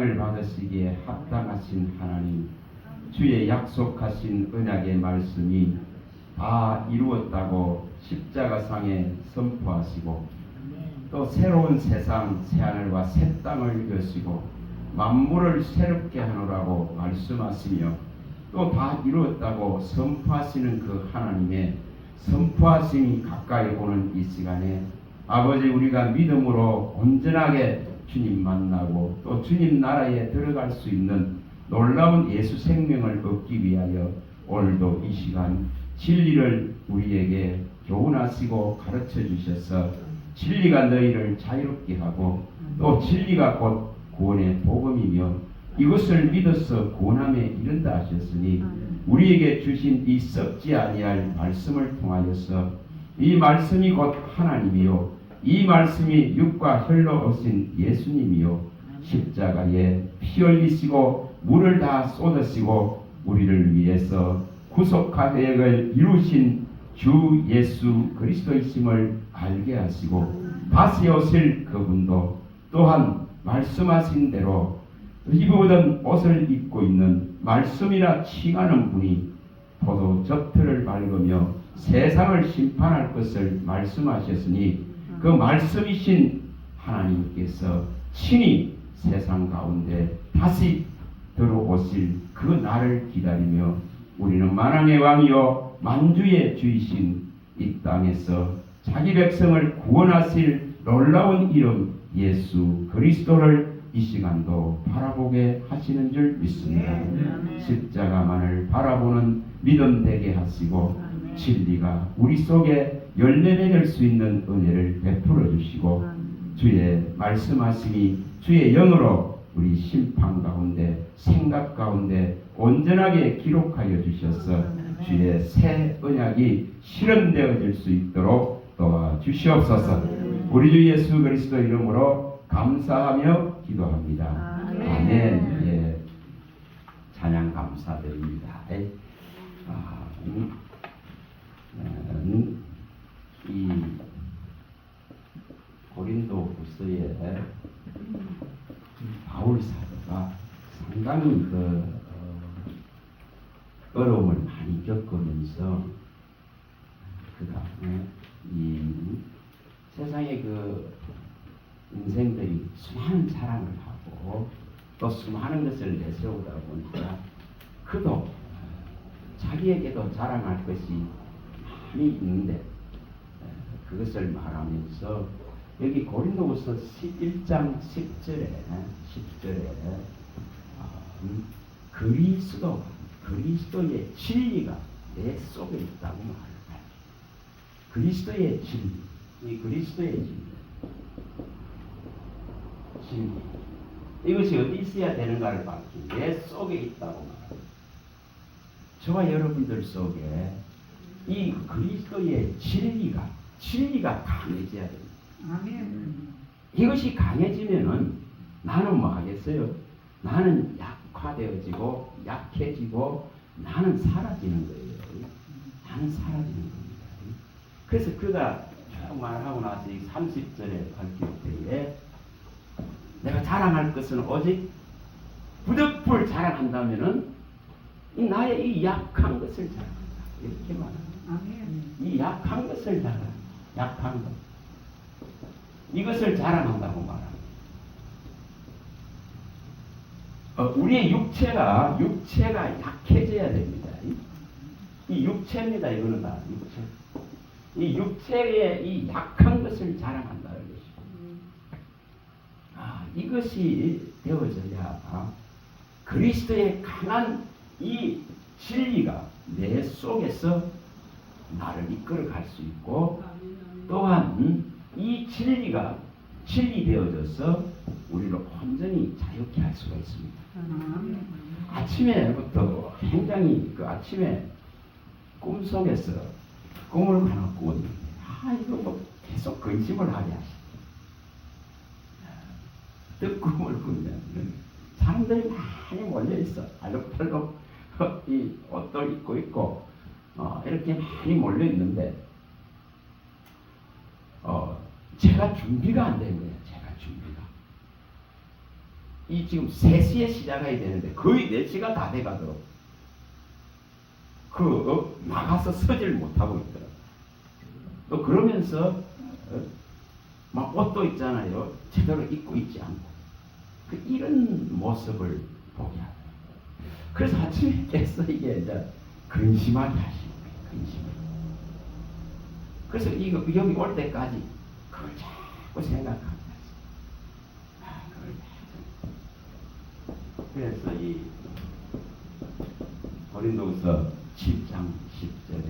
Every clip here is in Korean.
을 받으시기에 합당하신 하나님, 주의 약속하신 언약의 말씀이 다 이루었다고 십자가상에 선포하시고, 또 새로운 세상 새하늘과 새 땅을 여시고 만물을 새롭게 하노라고 말씀하시며, 또 다 이루었다고 선포하시는 그 하나님의 선포하심이 가까이 오는 이 시간에 아버지, 우리가 믿음으로 온전하게 주님 만나고 또 주님 나라에 들어갈 수 있는 놀라운 예수 생명을 얻기 위하여 오늘도 이 시간 진리를 우리에게 교훈하시고 가르쳐 주셔서 진리가 너희를 자유롭게 하고 또 진리가 곧 구원의 복음이며 이것을 믿어서 구원함에 이른다 하셨으니, 우리에게 주신 이 썩지 아니할 말씀을 통하여서 이 말씀이 곧 하나님이요 이 말씀이 육과 혈로 오신 예수님이요 십자가에 피 흘리시고 물을 다 쏟으시고 우리를 위해서 구속화 계획을 이루신 주 예수 그리스도이심을 알게 하시고, 다시 오실 그분도 또한 말씀하신 대로 입어던 옷을 입고 있는 말씀이라 칭하는 분이 포도 젖틀을 밟으며 세상을 심판할 것을 말씀하셨으니, 그 말씀이신 하나님께서 친히 세상 가운데 다시 들어오실 그 날을 기다리며 우리는 만왕의 왕이요 만주의 주이신 이 땅에서 자기 백성을 구원하실 놀라운 이름 예수 그리스도를 이 시간도 바라보게 하시는 줄 믿습니다. 십자가만을 바라보는 믿음 되게 하시고 진리가 우리 속에 열매 맺을 수 있는 은혜를 베풀어 주시고, 주의 말씀하심이 주의 영으로 우리 심판 가운데 생각 가운데 온전하게 기록하여 주셔서 주의 새 언약이 실현되어질 수 있도록 도와주시옵소서. 우리 주 예수 그리스도 이름으로 감사하며 기도합니다. 아멘. 예. 찬양 감사드립니다. 이 고린도후서에 바울 사도가 상당히 어려움을 많이 겪으면서 그 다음에 이 세상의 인생들이 수많은 자랑을 하고 또 수많은 것을 내세우다 보니까 그도 자기에게도 자랑할 것이 많이 있는데 그것을 말하면서 여기 고린도후서 11장 10절에 그리스도의 진리가 내 속에 있다고 말해요. 그리스도의 진리, 이 그리스도의 진리, 이것이 어디 있어야 되는가를 봤기 내 속에 있다고 말해요. 저와 여러분들 속에 이 그리스도의 진리가 강해져야 됩니다. 아멘. 이것이 강해지면은 나는 뭐 하겠어요? 나는 약화되어지고 약해지고 나는 사라지는 거예요. 나는 사라지는 겁니다. 그래서 그가 쭉 말하고 나서 30절에 밝힐 때에 내가 자랑할 것은 오직 부득불 자랑한다면은 나의 이 약한 것을 자랑한다. 이렇게 말합니다. 이 약한 것을 자랑, 약한 것. 이것을 자랑한다고 말합니다. 우리의 육체가 약해져야 됩니다. 이 육체입니다. 이거는 다 육체. 이 육체의 이 약한 것을 자랑한다는 것입니다. 이것이 되어져야 그리스도의 강한 이 진리가 내 속에서 나를 이끌어 갈 수 있고, 또한 이 진리가 진리되어져서 우리를 온전히 자유케 할 수가 있습니다. 아침에부터 굉장히 아침에 꿈속에서 꿈을 하나 꾸었는데 이거 뭐 계속 근심을 하게 하시죠. 뜻꿈을 꾸면 사람들이 많이 몰려있어. 알록달록 이 옷도 입고 있고 이렇게 많이 몰려있는데 제가 준비가 안 된 거예요. 제가 준비가. 이 지금 3시에 시작해야 되는데 거의 4시가 다 돼가도록 나가서 서질 못하고 있더라고요. 또 그러면서 막 옷도 있잖아요. 제대로 입고 있지 않고 이런 모습을 보게 하더라고요. 그래서 아침에 깨서 이게 이제 근심하게 하시는 거예요. 근심을. 그래서 여기 올 때까지 그걸 자꾸 생각하고 그래서 이 고린도후서 7장 10절에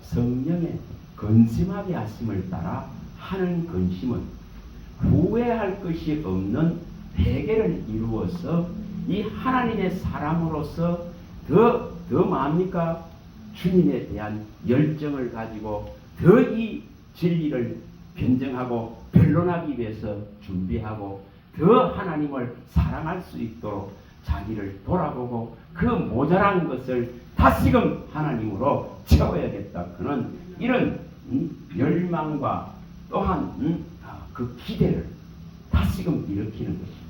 성령의 근심하게 하심을 따라 하는 근심은 후회할 것이 없는 회개를 이루어서 이 하나님의 사람으로서 더 뭡니까? 주님에 대한 열정을 가지고 더 이 진리를 변증하고 변론하기 위해서 준비하고 더 하나님을 사랑할 수 있도록 자기를 돌아보고 그 모자란 것을 다시금 하나님으로 채워야겠다. 그는 이런 열망과 또한 그 기대를 다시금 일으키는 것입니다.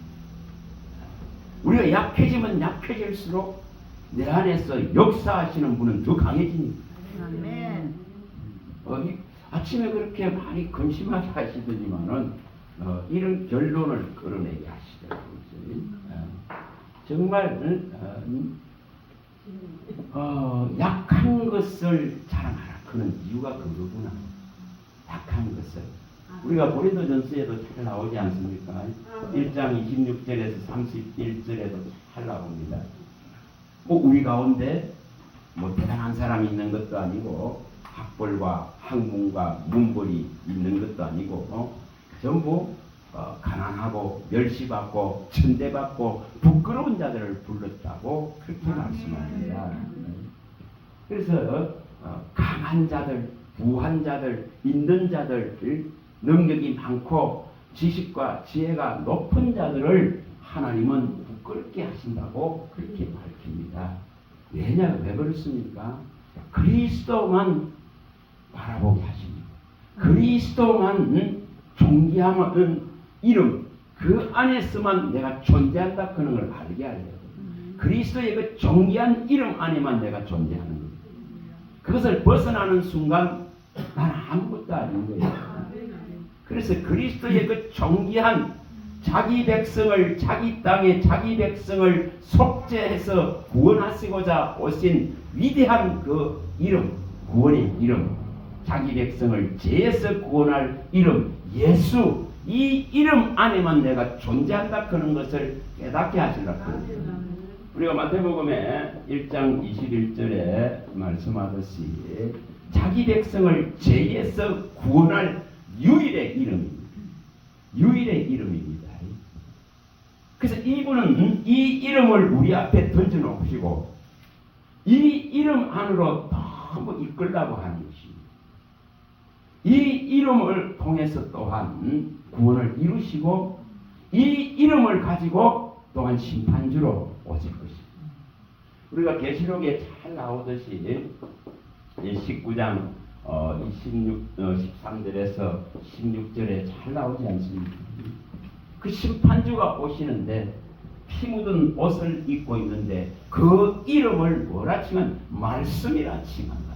우리가 약해지면 약해질수록 내 안에서 역사하시는 분은 더 강해집니다. 아멘. 아침에 그렇게 많이 근심하게 하시더니만은 이런 결론을 끌어내게 하시더라고요. 정말 약한 것을 자랑하라. 그런 이유가 그거구나. 약한 것을. 우리가 고린도전서에도 잘 나오지 않습니까? 1장 26절에서 31절에도 잘 나옵니다. 우리 가운데 대단한 사람이 있는 것도 아니고 학벌과 학문과 문벌이 있는 것도 아니고 전부 가난하고 멸시받고 천대받고 부끄러운 자들을 불렀다고 그렇게 말씀합니다. 그래서 강한 자들, 부한 자들, 있는 자들, 능력이 많고 지식과 지혜가 높은 자들을 하나님은 부끄럽게 하신다고 그렇게 밝힙니다. 왜 그렇습니까? 그리스도만 바라보게 하십니다. 그리스도만 존귀함은 이름, 그 안에서만 내가 존재한다 그런 걸 알게 하려고. 그리스도의 그 존귀한 이름 안에만 내가 존재하는 거예요. 그것을 벗어나는 순간 나는 아무것도 아닌 거예요. 그래서 그리스도의 그 존귀한 자기 백성을, 자기 땅에 자기 백성을 속죄해서 구원하시고자 오신 위대한 그 이름, 구원의 이름, 자기 백성을 죄에서 구원할 이름 예수, 이 이름 안에만 내가 존재한다 그런 것을 깨닫게 하시려고. 우리가 마태복음에 1장 21절에 말씀하듯이 자기 백성을 죄에서 구원할 유일의 이름입니다. 유일의 이름입니다. 그래서 이분은 이 이름을 우리 앞에 던져놓으시고 이 이름 안으로 너무 이끌라고 하는 것입니다. 이 이름을 통해서 또한 구원을 이루시고 이 이름을 가지고 또한 심판주로 오실 것입니다. 우리가 계시록에 잘 나오듯이 19장 13절에서 16절에 잘 나오지 않습니까? 그 심판주가 오시는데 피 묻은 옷을 입고 있는데 그 이름을 뭐라 칭한? 말씀이라 칭한다.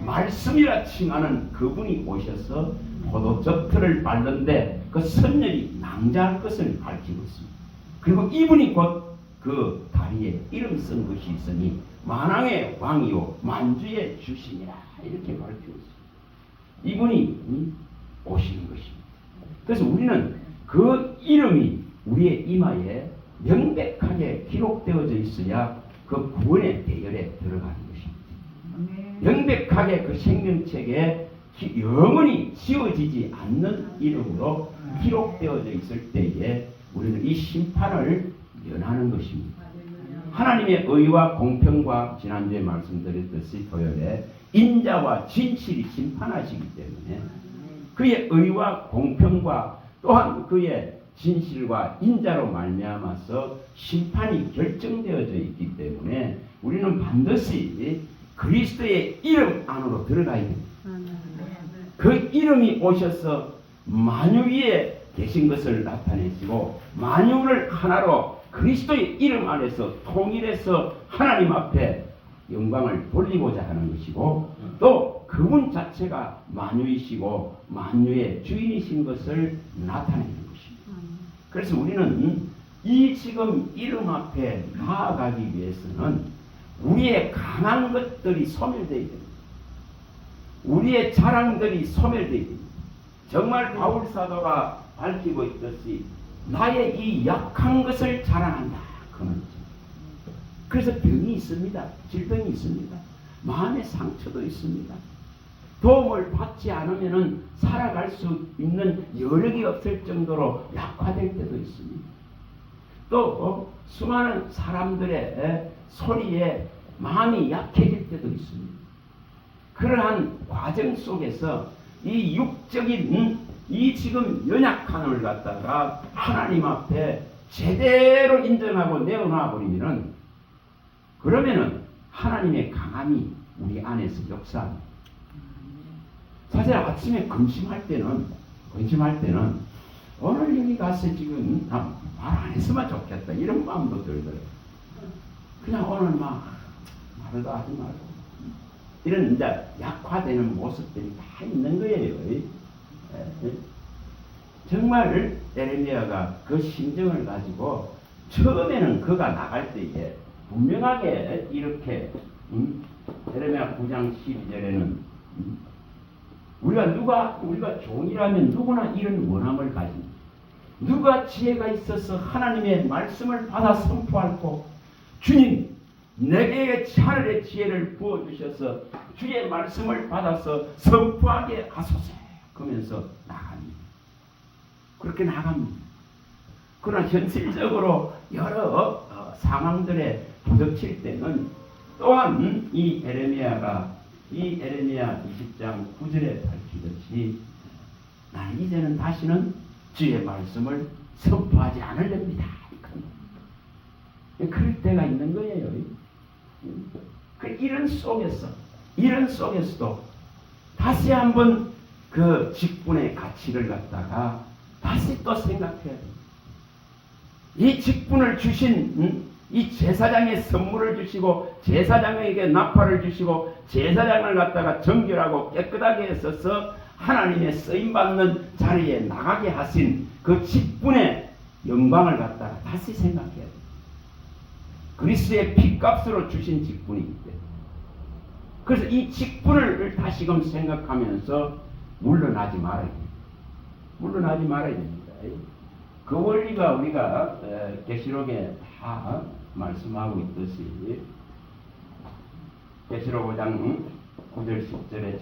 말씀이라 칭하는 그분이 오셔서 포도즙틀을 밟는데 그 선녀이 낭자할 것을 밝히고 있습니다. 그리고 이분이 곧 그 다리에 이름 쓴 것이 있으니 만왕의 왕이요 만주의 주신이라 이렇게 밝히고 있습니다. 이분이 오시는 것입니다. 그래서 우리는 그 이름이 우리의 이마에 명백하게 기록되어져 있어야 그 구원의 대열에 들어가는 것입니다. 명백하게 그 생명책에 영원히 지워지지 않는 이름으로 기록되어져 있을 때에 우리는 이 심판을 면하는 것입니다. 하나님의 의와 공평과 지난주에 말씀드렸듯이 토요일에 인자와 진실이 심판하시기 때문에 그의 의와 공평과 또한 그의 진실과 인자로 말미암아서 심판이 결정되어져 있기 때문에 우리는 반드시 그리스도의 이름 안으로 들어가야 됩니다. 그 이름이 오셔서 만유 위에 계신 것을 나타내시고 만유를 하나로 그리스도의 이름 안에서 통일해서 하나님 앞에 영광을 돌리고자 하는 것이고 또 그분 자체가 만유이시고 만유의 주인이신 것을 나타내는 것입니다. 그래서 우리는 이 지금 이름 앞에 나아가기 위해서는 우리의 강한 것들이 소멸되어야 됩니다. 우리의 자랑들이 소멸되어야 됩니다. 정말 바울 사도가 밝히고 있듯이 나의 이 약한 것을 자랑한다. 그래서 병이 있습니다. 질병이 있습니다. 마음의 상처도 있습니다. 도움을 받지 않으면 살아갈 수 있는 여력이 없을 정도로 약화될 때도 있습니다. 또 수많은 사람들의 소리에 마음이 약해질 때도 있습니다. 그러한 과정 속에서 이 육적인 이 지금 연약함을 갖다가 하나님 앞에 제대로 인정하고 내어놔 버리면은 그러면은 하나님의 강함이 우리 안에서 역사합니다. 사실 아침에 근심할 때는 오늘 여기 가서 지금 말 안 했으면 좋겠다 이런 마음도 들더라고요. 그냥 오늘 말도 하지 말고 이런 이제 약화되는 모습들이 다 있는 거예요. 정말 에레미야가 그 심정을 가지고 처음에는 그가 나갈 때에 분명하게 이렇게 에레미야 9장 12절에는 우리가 종이라면 누구나 이런 원함을 가진 누가 지혜가 있어서 하나님의 말씀을 받아 선포할고 주님 내게 하늘의 지혜를 부어주셔서 주의 말씀을 받아서 선포하게 하소서 그러면서 나갑니다. 그렇게 나갑니다. 그러나 현실적으로 여러 상황들에 부딪힐 때는 또한 이 에레미야 20장 9절에 밝히듯이 나는 이제는 다시는 주의 말씀을 선포하지 않으렵니다. 그럴 때가 있는 거예요. 이런 속에서도 다시 한번 그 직분의 가치를 갖다가 다시 또 생각해야 됩니다. 이 직분을 주신 이 제사장의 선물을 주시고 제사장에게 나팔을 주시고 제사장을 갖다가 정결하고 깨끗하게 했어서 하나님의 쓰임받는 자리에 나가게 하신 그 직분의 영광을 갖다가 다시 생각해야 됩니다. 그리스도의 피값으로 주신 직분이기 때문에 그래서 이 직분을 다시금 생각하면서 물러나지 말아야 됩니다. 그 원리가 우리가 계시록에 다 말씀하고 있듯이 계시록 5장 9절 10절에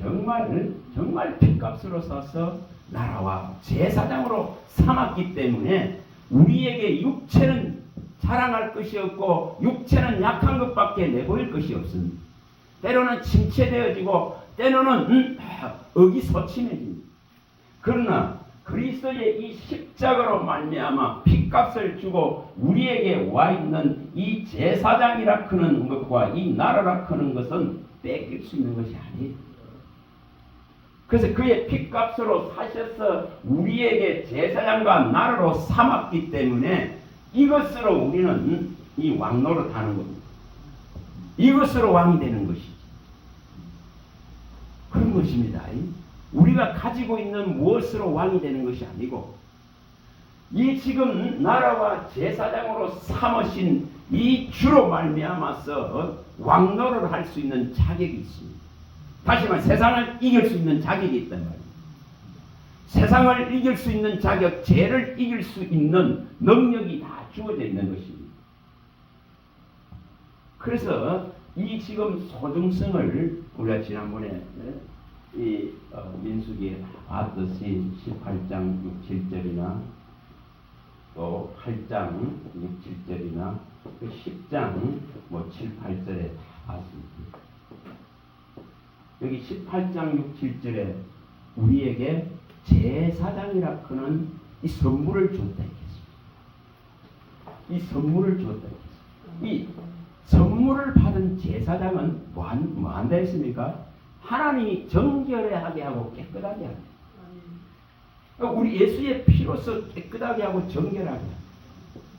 정말 피값으로 사서 나라와 제사장으로 삼았기 때문에 우리에게 육체는 자랑할 것이 없고 육체는 약한 것밖에 내보일 것이 없습니다. 때로는 침체되어지고 때로는 의기소침해집니다. 그러나 그리스도의 이 십자가로 말미암아 피값을 주고 우리에게 와 있는 이 제사장이라 크는 것과 이 나라라 크는 것은 뺏길 수 있는 것이 아니에요. 그래서 그의 피값으로 사셔서 우리에게 제사장과 나라로 삼았기 때문에 이것으로 우리는 이 왕노릇 하는 겁니다. 이것으로 왕이 되는 것이지. 그런 것입니다. 우리가 가지고 있는 무엇으로 왕이 되는 것이 아니고 이 지금 나라와 제사장으로 삼으신 이 주로 말미암아서 왕노를 할 수 있는 자격이 있습니다. 다시 말해 세상을 이길 수 있는 자격이 있단 말이에요. 세상을 이길 수 있는 자격, 죄를 이길 수 있는 능력이 다 주어져 있는 것입니다. 그래서 이 지금 소중성을 우리가 지난번에 이 민수기에 봤듯이 18장 6, 7절이나 또 8장 6, 7절이나 10장 7, 8절에 다 봤습니다. 여기 18장 6, 7절에 우리에게 제사장이라 하는 이 선물을 줬다 했습니다. 이 선물을 줬다 했습니다. 이 선물을 받은 제사장은 뭐 한다 했습니까? 하나님이 정결하게 하고 깨끗하게 합니다. 우리 예수의 피로서 깨끗하게 하고 정결하게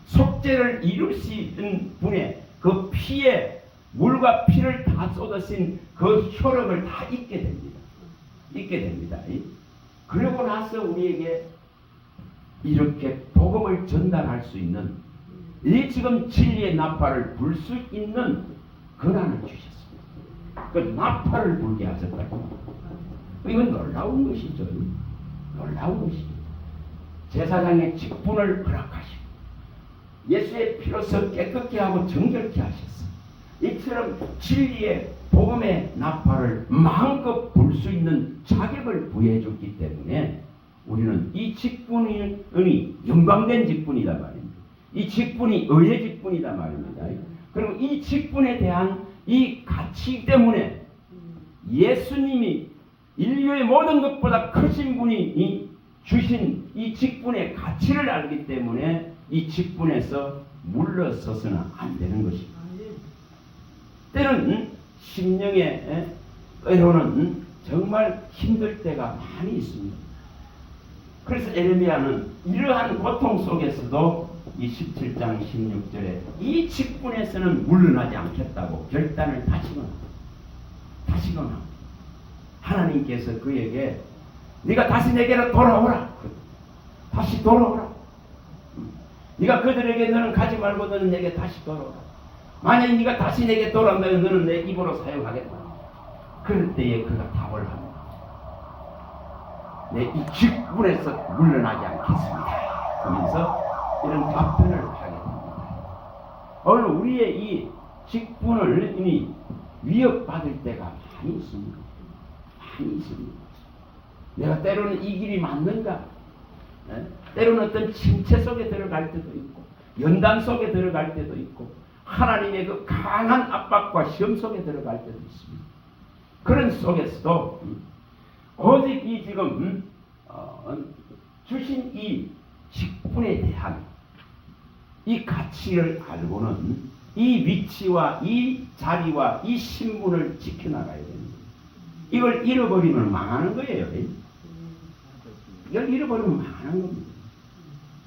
속죄를 이룰 수 있는 분의 그 피에 물과 피를 다 쏟으신 그 효력을 다 잊게 됩니다. 잊게 됩니다. 그러고 나서 우리에게 이렇게 복음을 전달할 수 있는 이 지금 진리의 나팔을 불 수 있는 권한을 주셨습니다. 그 나팔을 불게 하셨다고. 이건 놀라운 것이죠. 놀라운 것이죠. 제사장의 직분을 허락하시고 예수의 피로서 깨끗게 하고 정결케 하셨어. 이처럼 진리의 복음의 나팔을 마음껏 불 수 있는 자격을 부여해 줬기 때문에 우리는 이 직분이 영광된 직분이다 말입니다. 이 직분이 의의 직분이다 말입니다. 그리고 이 직분에 대한 이 가치 때문에 예수님이 인류의 모든 것보다 크신 분이 주신 이 직분의 가치를 알기 때문에 이 직분에서 물러서서는 안 되는 것입니다. 때는 심령에 때로는 정말 힘들 때가 많이 있습니다. 그래서 에레미야는 이러한 고통 속에서도 이 17장 16절에 이 직분에서는 물러나지 않겠다고 결단을 다시거나 하나님께서 그에게 네가 다시 내게로 돌아오라. 다시 돌아오라. 네가 그들에게 너는 가지 말고 너는 내게 다시 돌아오라. 만약 네가 다시 내게 돌아온다면 너는 내 입으로 사용하겠다. 그럴 때에 그가 답을 합니다. 내 이 직분에서 물러나지 않겠습니다. 그러면서 이런 답변을 하게 됩니다. 오늘 우리의 이 직분을 이미 위협받을 때가 많이 있습니다. 많이 있습니다. 내가 때로는 이 길이 맞는가? 때로는 어떤 침체 속에 들어갈 때도 있고 연단 속에 들어갈 때도 있고 하나님의 그 강한 압박과 시험 속에 들어갈 때도 있습니다. 그런 속에서도 오직 이 지금 주신 이 직분에 대한 이 가치를 알고는 이 위치와 이 자리와 이 신분을 지켜나가야 됩니다. 이걸 잃어버리면 망하는 거예요. 이걸 잃어버리면 망하는 겁니다.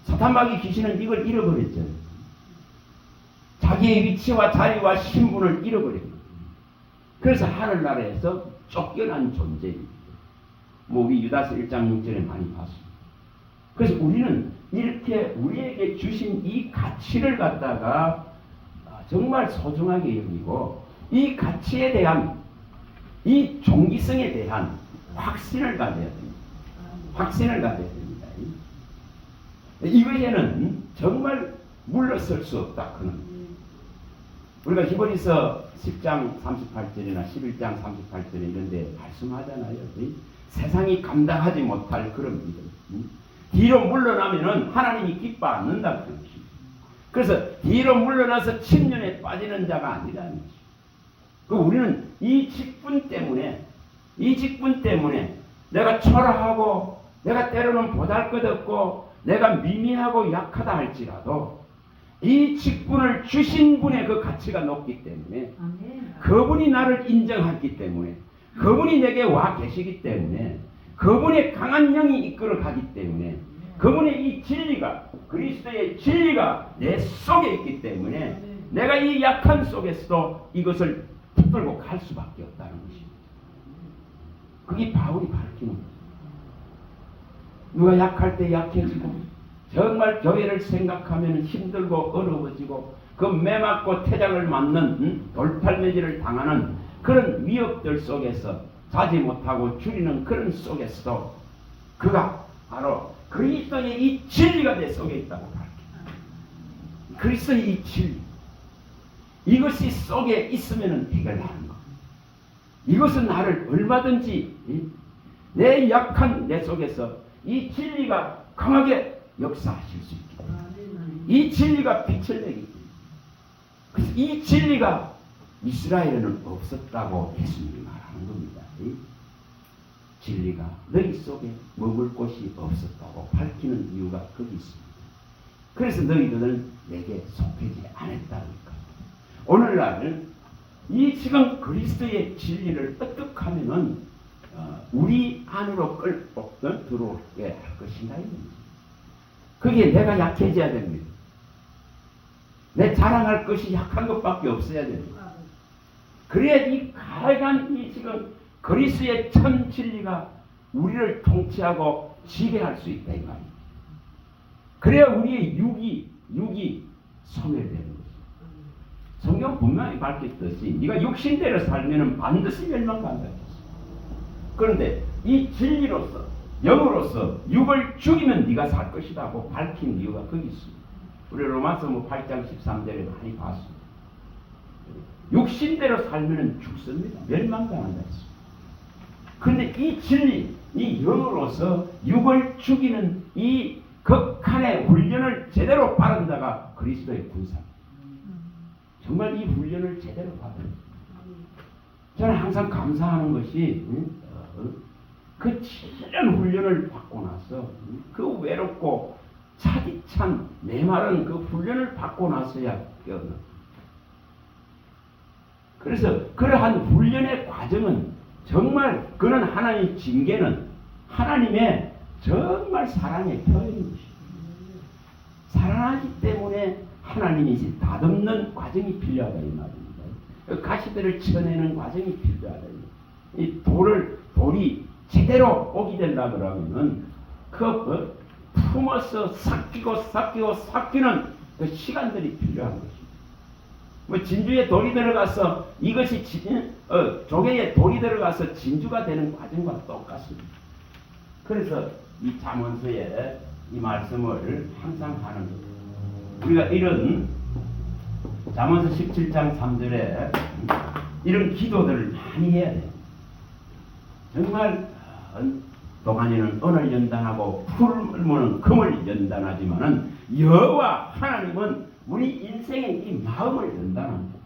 사탄마귀 귀신은 이걸 잃어버렸죠. 자기의 위치와 자리와 신분을 잃어버립니다. 그래서 하늘나라에서 쫓겨난 존재입니다. 우리 유다서 1장 6절에 많이 봤습니다. 그래서 우리는 이렇게 우리에게 주신 이 가치를 갖다가 정말 소중하게 여기고 이 가치에 대한 이 종기성에 대한 확신을 가져야 됩니다. 확신을 가져야 됩니다. 이거에는 정말 물러설 수 없다. 우리가 히브리서 10장 38절이나 11장 38절에 이런 데 말씀하잖아요. 세상이 감당하지 못할 그런 믿음. 뒤로 물러나면은 하나님이 기뻐 않는다. 그런 것입니다. 그래서 뒤로 물러나서 침륜에 빠지는 자가 아니라는 것입니다. 우리는 이 직분 때문에 내가 초라하고 내가 때로는 보잘것없고 내가 미미하고 약하다 할지라도 이 직분을 주신 분의 그 가치가 높기 때문에 그분이 나를 인정하기 때문에 그분이 내게 와 계시기 때문에 그분의 강한 영이 이끌어 가기 때문에 그분의 이 진리가 그리스도의 진리가 내 속에 있기 때문에 내가 이 약한 속에서도 이것을 붙들고 갈 수밖에 없다는 것입니다. 그게 바울이 밝히는 거죠. 누가 약할 때 약해지고 정말 교회를 생각하면 힘들고 어려워지고 그 매맞고 태장을 맞는 돌팔매질을 당하는 그런 위협들 속에서 자지 못하고 줄이는 그런 속에서도 그가 바로 그리스도의 이 진리가 내 속에 있다고 밝힙니다. 그리스도의 이 진리 이것이 속에 있으면 해결하는 것. 이것은 나를 얼마든지 내 약한 내 속에서 이 진리가 강하게 역사하실 수 있기 때문에 이 진리가 빛을 내기 때문에 그래서 이 진리가 이스라엘에는 없었다고 예수님이 말하는 겁니다. 진리가 너희 속에 머물 곳이 없었다고 밝히는 이유가 거기 있습니다. 그래서 너희들은 내게 속하지 않았다니까. 오늘날 이 지금 그리스도의 진리를 어떻게 하면은 우리 안으로 끌고 들어오게 할 것인가. 그게 내가 약해져야 됩니다. 내 자랑할 것이 약한 것밖에 없어야 됩니다. 그래야 이 가득한 이 지금 그리스의 천 진리가 우리를 통치하고 지배할 수 있다 이 말이에요. 그래야 우리의 육이 소멸되는 것이죠. 성경 분명히 밝혔듯이 네가 육신대로 살면은 반드시 멸망한다. 그런데 이 진리로서 영으로서 육을 죽이면 네가 살 것이라고 밝힌 이유가 거기 있습니다. 우리 로마서 8장 13절에 많이 봤습니다. 육신대로 살면은 죽습니다. 멸망당한다 했습니다. 그런데 이 진리, 이 영으로서 육을 죽이는 이 극한의 훈련을 제대로 받은 자가 그리스도의 군사. 정말 이 훈련을 제대로 받은. 저는 항상 감사하는 것이 그 치열한 훈련을 받고 나서 그 외롭고 차디찬 메마른 그 훈련을 받고 나서야 깨어나. 그래서 그러한 훈련의 과정은 정말 그는 하나님의 징계는 하나님의 정말 사랑의 표현인 것입니다. 사랑하기 때문에 하나님이 다듬는 과정이 필요하다 이 말입니다. 가시들을 쳐내는 과정이 필요하다. 이 돌이 제대로 오게 된다 그러면은 그 품어서 삭히는 그 시간들이 필요한 것입니다. 뭐 진주에 돌이 들어가서 이것이 조개에 돌이 들어가서 진주가 되는 과정과 똑같습니다. 그래서 이 잠언서에 이 말씀을 항상 하는 거예요. 우리가 이런 잠언서 17장 3절에 이런 기도들을 많이 해야 돼요. 정말 도가니는 은을 연단하고 풀무는 금을 연단하지만은 여호와 하나님은 우리 인생의 이 마음을 연단합니다.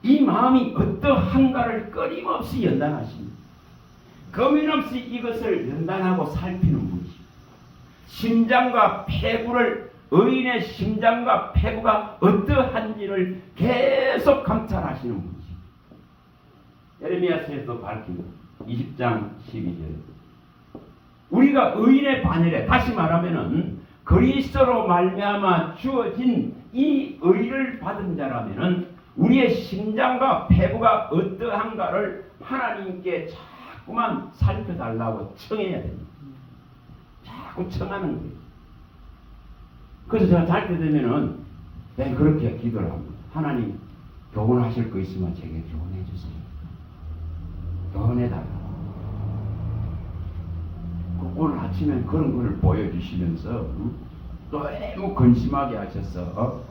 이 마음이 어떠한가를 끊임없이 연단하십니다. 거민없이 이것을 연단하고 살피는 분이십니다. 심장과 폐구를 의인의 심장과 폐구가 어떠한지를 계속 감찰하시는 분이십니다. 예레미야서에도 밝힙니다. 20장 12절. 우리가 의인의 반열에 다시 말하면은 그리스도로 말미암아 주어진 이 의를 받은 자라면은 우리의 심장과 폐부가 어떠한가를 하나님께 자꾸만 살펴달라고 청해야 됩니다. 자꾸 청하는 거예요. 그래서 제가 잘 때 되면은 그렇게 기도를 합니다. 하나님 교훈하실 거 있으면 제게 교훈해 주세요. 교훈해달라고. 오늘 아침에 그런 것을 보여주시면서 너무 근심하게 하셔서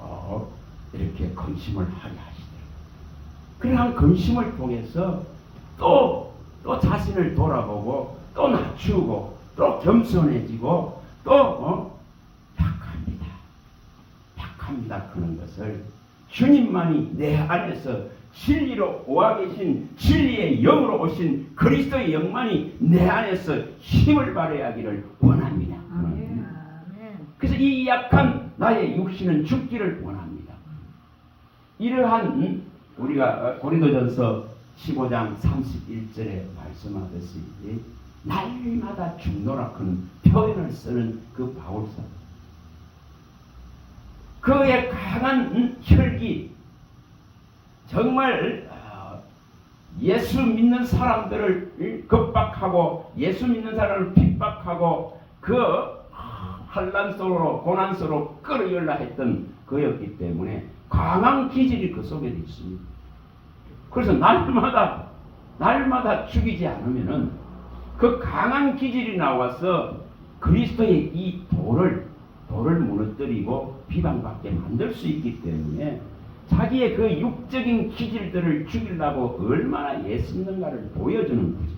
이렇게 근심을 하게 하시더라고요. 그러한 근심을 통해서 또 자신을 돌아보고 또 낮추고 또 겸손해지고 또 약합니다 그런 것을 주님만이 내 안에서 진리로 오아 계신 진리의 영으로 오신 그리스도의 영만이 내 안에서 힘을 발휘하기를 하기를 원합니다. 아멘. 그래서 이 약한 나의 육신은 죽기를 원합니다. 이러한 우리가 고린도전서 15장 31절에 말씀하듯이 날마다 죽노라 하는 표현을 쓰는 그 바울사. 그의 강한 혈기, 정말 예수 믿는 사람들을 겁박하고 예수 믿는 사람을 핍박하고 그 환난 속으로 고난 속으로 끌어올라 했던 그였기 때문에 강한 기질이 그 속에 있습니다. 그래서 날마다 죽이지 않으면은 그 강한 기질이 나와서 그리스도의 이 돌을 무너뜨리고 비방받게 만들 수 있기 때문에 자기의 그 육적인 기질들을 죽이려고 얼마나 애쓰는가를 보여주는 거죠.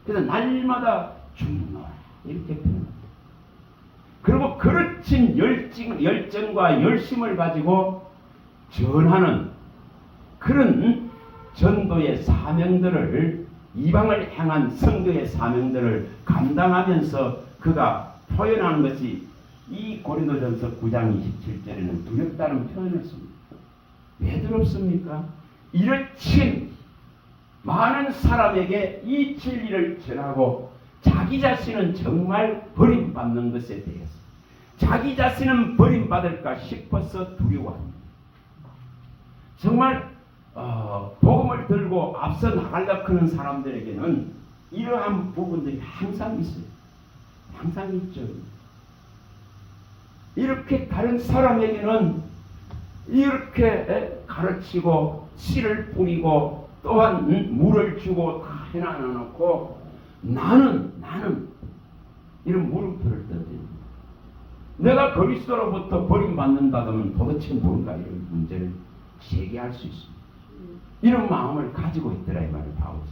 그래서 날마다 죽노라 이렇게 표현합니다. 그리고 그르친 열정과 열심을 가지고 전하는 그런 전도의 사명들을 이방을 향한 선교의 사명들을 감당하면서 그가 표현하는 것이 이 고린도전서 9장 27절에는 두렵다는 표현을 씁니다. 왜 두렵습니까? 이르친 많은 사람에게 이 진리를 전하고 자기 자신은 정말 버림받는 것에 대해서 자기 자신은 버림받을까 싶어서 두려워합니다. 정말 복음을 들고 앞서 나가려고 하는 사람들에게는 이러한 부분들이 항상 있어요. 항상 있죠. 이렇게 다른 사람에게는 이렇게 가르치고 씨를 뿌리고 또한 물을 주고 다 해놔놓고 나는 이런 물음표를 던집니다. 내가 그리스도로부터 버림받는다면 도대체 뭔가 이런 문제를 제기할 수 있습니다. 이런 마음을 가지고 있더라 이 말이에요. 바울사.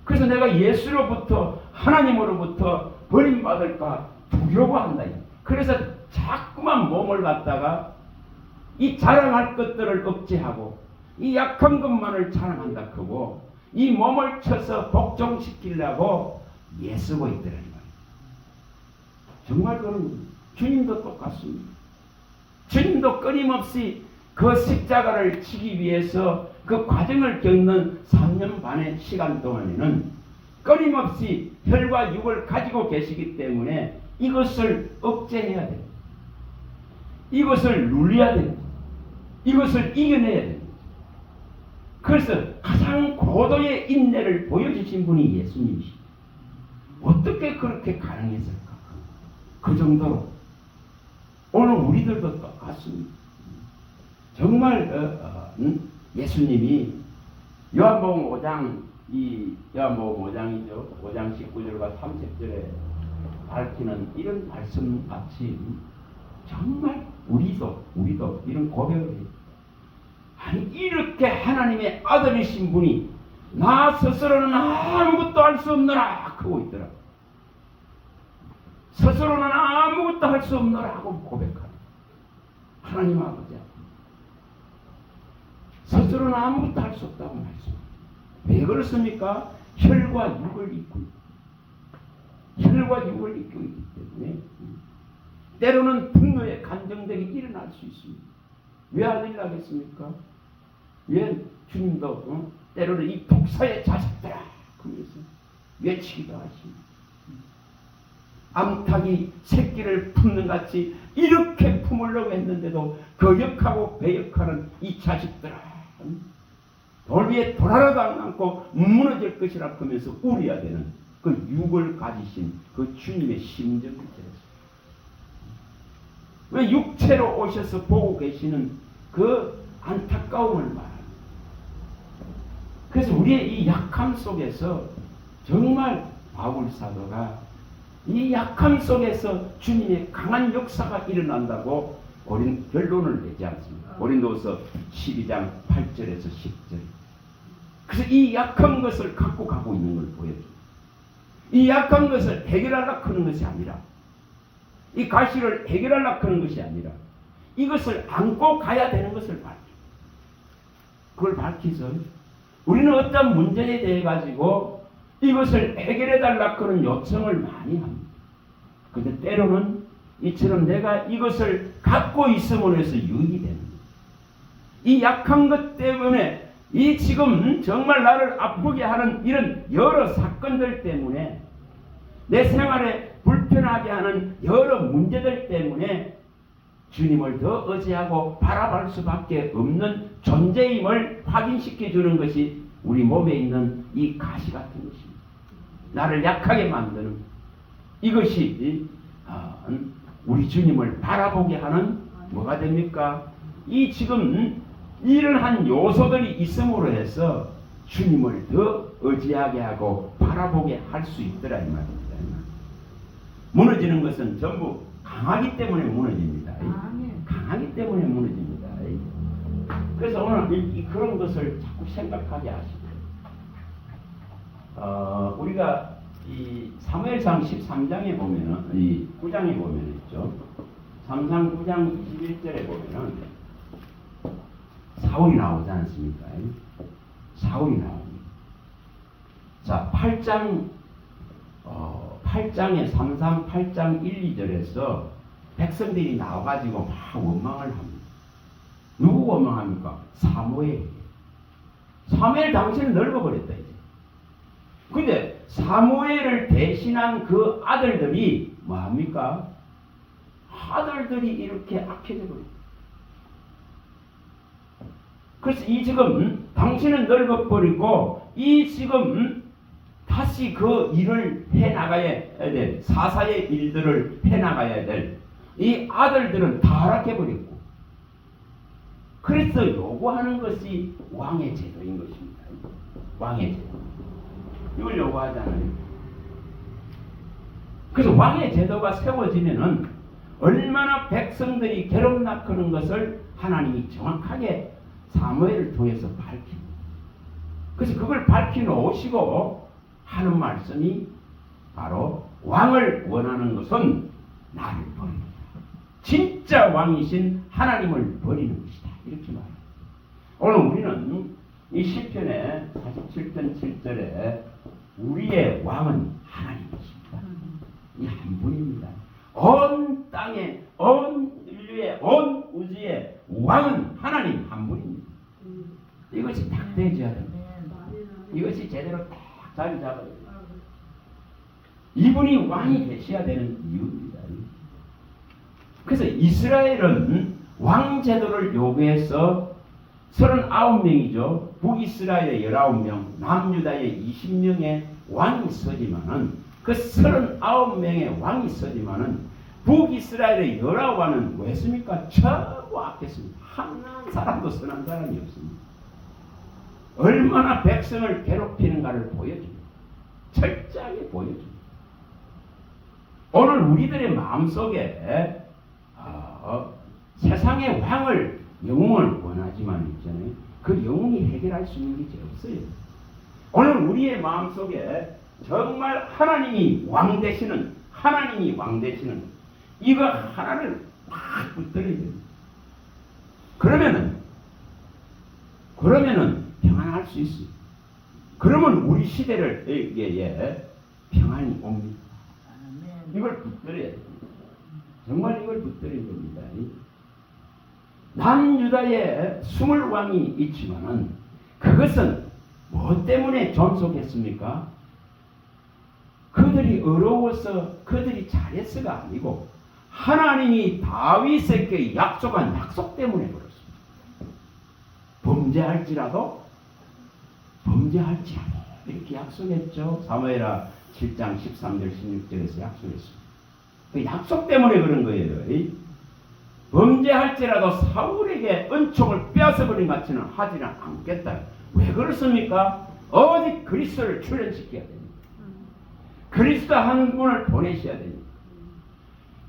그래서 내가 예수로부터 하나님으로부터 버림받을까 두려워한다. 그래서 자꾸만 몸을 갖다가 이 자랑할 것들을 억제하고 이 약한 것만을 자랑한다 하고 이 몸을 쳐서 복종시키려고 애쓰고 있더라 이 말이에요. 정말 그런 주님도 똑같습니다. 주님도 끊임없이 그 십자가를 치기 위해서 그 과정을 겪는 3년 반의 시간 동안에는 끊임없이 혈과 육을 가지고 계시기 때문에 이것을 억제해야 됩니다. 이것을 눌려야 됩니다. 이것을 이겨내야 됩니다. 그래서 가장 고도의 인내를 보여주신 분이 예수님이십니다. 어떻게 그렇게 가능했을까? 그 정도로 오늘 우리들도 똑같습니다. 정말 예수님이 요한복음 5장 요한복음 5장이죠. 5장 19절과 30절에 밝히는 이런 말씀같이 정말 우리도 이런 고백을 해요. 아니 이렇게 하나님의 아들이신 분이 나 스스로는 아무것도 할 수 없노라 하고 있더라. 스스로는 아무것도 할 수 없노라 하고 고백하라. 하나님 아버지 스스로는 아무것도 할 수 없다고 말씀합니다. 왜 그렇습니까? 혈과 육을 입고 있기 때문에 때로는 분노의 감정들이 일어날 수 있습니다. 왜 안 일어나겠습니까? 왜 주님도 때로는 이 독사의 자식들아 그러면서 외치기도 하십니다. 암탉이 새끼를 품는 같이 이렇게 품으려고 했는데도 거역하고 배역하는 이 자식들아 돌 위에 돌아라도 안 앉고 무너질 것이라 하면서 우려야 되는 그 육을 가지신 그 주님의 심정을 들었습니다. 왜 육체로 오셔서 보고 계시는 그 안타까움을 말합니다. 그래서 우리의 이 약함 속에서 정말 바울 사도가 이 약함 속에서 주님의 강한 역사가 일어난다고 결론을 내지 않습니다. 고린도서 12장 8절에서 10절. 그래서 이 약한 것을 갖고 가고 있는 걸 보여줍니다. 이 약한 것을 해결하려고 하는 것이 아니라 이 가시를 해결하려고 하는 것이 아니라 이것을 안고 가야 되는 것을 밝힙니다. 그걸 밝히서 우리는 어떤 문제에 대해 가지고 이것을 해결해 달라고 하는 요청을 많이 합니다. 그런데 때로는 이처럼 내가 이것을 갖고 있음으로 해서 유익이 됩니다. 이 약한 것 때문에 이 지금 정말 나를 아프게 하는 이런 여러 사건들 때문에 내 생활에 불편하게 하는 여러 문제들 때문에 주님을 더 의지하고 바라볼 수밖에 없는 존재임을 확인시켜 주는 것이 우리 몸에 있는 이 가시 같은 것입니다. 나를 약하게 만드는 이것이 우리 주님을 바라보게 하는 뭐가 됩니까? 이 지금 이러한 요소들이 있음으로 해서 주님을 더 의지하게 하고 바라보게 할 수 있더라 이 말입니다. 무너지는 것은 전부 강하기 때문에 무너집니다. 강하기 때문에 무너집니다. 그래서 오늘 그런 것을 자꾸 생각하게 하시고 우리가 이 사무엘상 13장에 보면은 이 9장에 보면 있죠. 3장 9장 21절에 보면은 사울이 나오지 않습니까? 사울이 나옵니다. 자, 8장에 3장 8장 1, 2절에서 백성들이 나와가지고 막 원망을 합니다. 누구 원망합니까? 사무엘. 사무엘 당시는 넓어버렸다 이제. 근데 사무엘을 대신한 그 아들들이 뭐합니까? 아들들이 이렇게 악해져 버려. 그래서 이 지금 당신은 넓어버리고 이 지금 다시 그 일을 해나가야 될 사사의 일들을 해나가야 될 이 아들들은 타락해버렸고, 그래서 요구하는 것이 왕의 제도인 것입니다. 왕의 제도. 이걸 요구하잖아요. 그래서 왕의 제도가 세워지면은 얼마나 백성들이 괴롭나크는 것을 하나님이 정확하게 사무엘을 통해서 밝힙니다. 그래서 그걸 밝혀놓으시고 하는 말씀이 바로 왕을 원하는 것은 나를 버립니다. 진짜 왕이신 하나님을 버리는 것이다. 이렇게 말합니다. 오늘 우리는 이 시편의 47편 7절에 우리의 왕은 하나님이십니다. 이 한 분입니다. 온 땅에, 온 인류의, 온 우주의 왕은 하나님 한 분입니다. 이것이 딱 되어야 됩니다. 이것이 제대로 딱 자리 잡아야 됩니다. 이분이 왕이 되셔야 되는 이유입니다. 그래서 이스라엘은 왕 제도를 요구해서 39명이죠. 북이스라엘의 19명, 남유다의 20명의 왕이 서지만은 그 39명의 왕이 서지만은 북이스라엘의 19왕은 왜 했습니까? 전부 악했습니다. 한 사람도 선한 사람이 없습니다. 얼마나 백성을 괴롭히는가를 보여줍니다. 철저하게 보여줍니다. 오늘 우리들의 마음속에 세상의 왕을, 영웅을 원하지만 있잖아요. 그 영웅이 해결할 수 있는 게 없어요. 오늘 우리의 마음속에 정말 하나님이 왕 되시는, 하나님이 왕 되시는 이거 하나를 막 붙들어야 됩니다. 그러면은 평안할 수 있어요. 그러면 우리 시대를 평안이 옵니다. 이걸 붙들어야 됩니다. 정말 이걸 붙들어야 됩니다. 남유다에 20왕이 있지만은 그것은 뭐 때문에 존속했습니까? 그들이 어려워서 그들이 잘해서가 아니고 하나님이 다윗에게 약속한 약속 때문에 그렇습니다. 범죄할지라도 이렇게 약속했죠. 사무엘하 7장 13절 16절에서 약속했습니다. 그 약속 때문에 그런 거예요. 범죄할지라도 사울에게 은총을 빼앗아버린 같이는 하지는 않겠다. 왜 그렇습니까? 오직 그리스도를 출현시켜야 됩니다. 그리스도 한 분을 보내셔야 됩니다.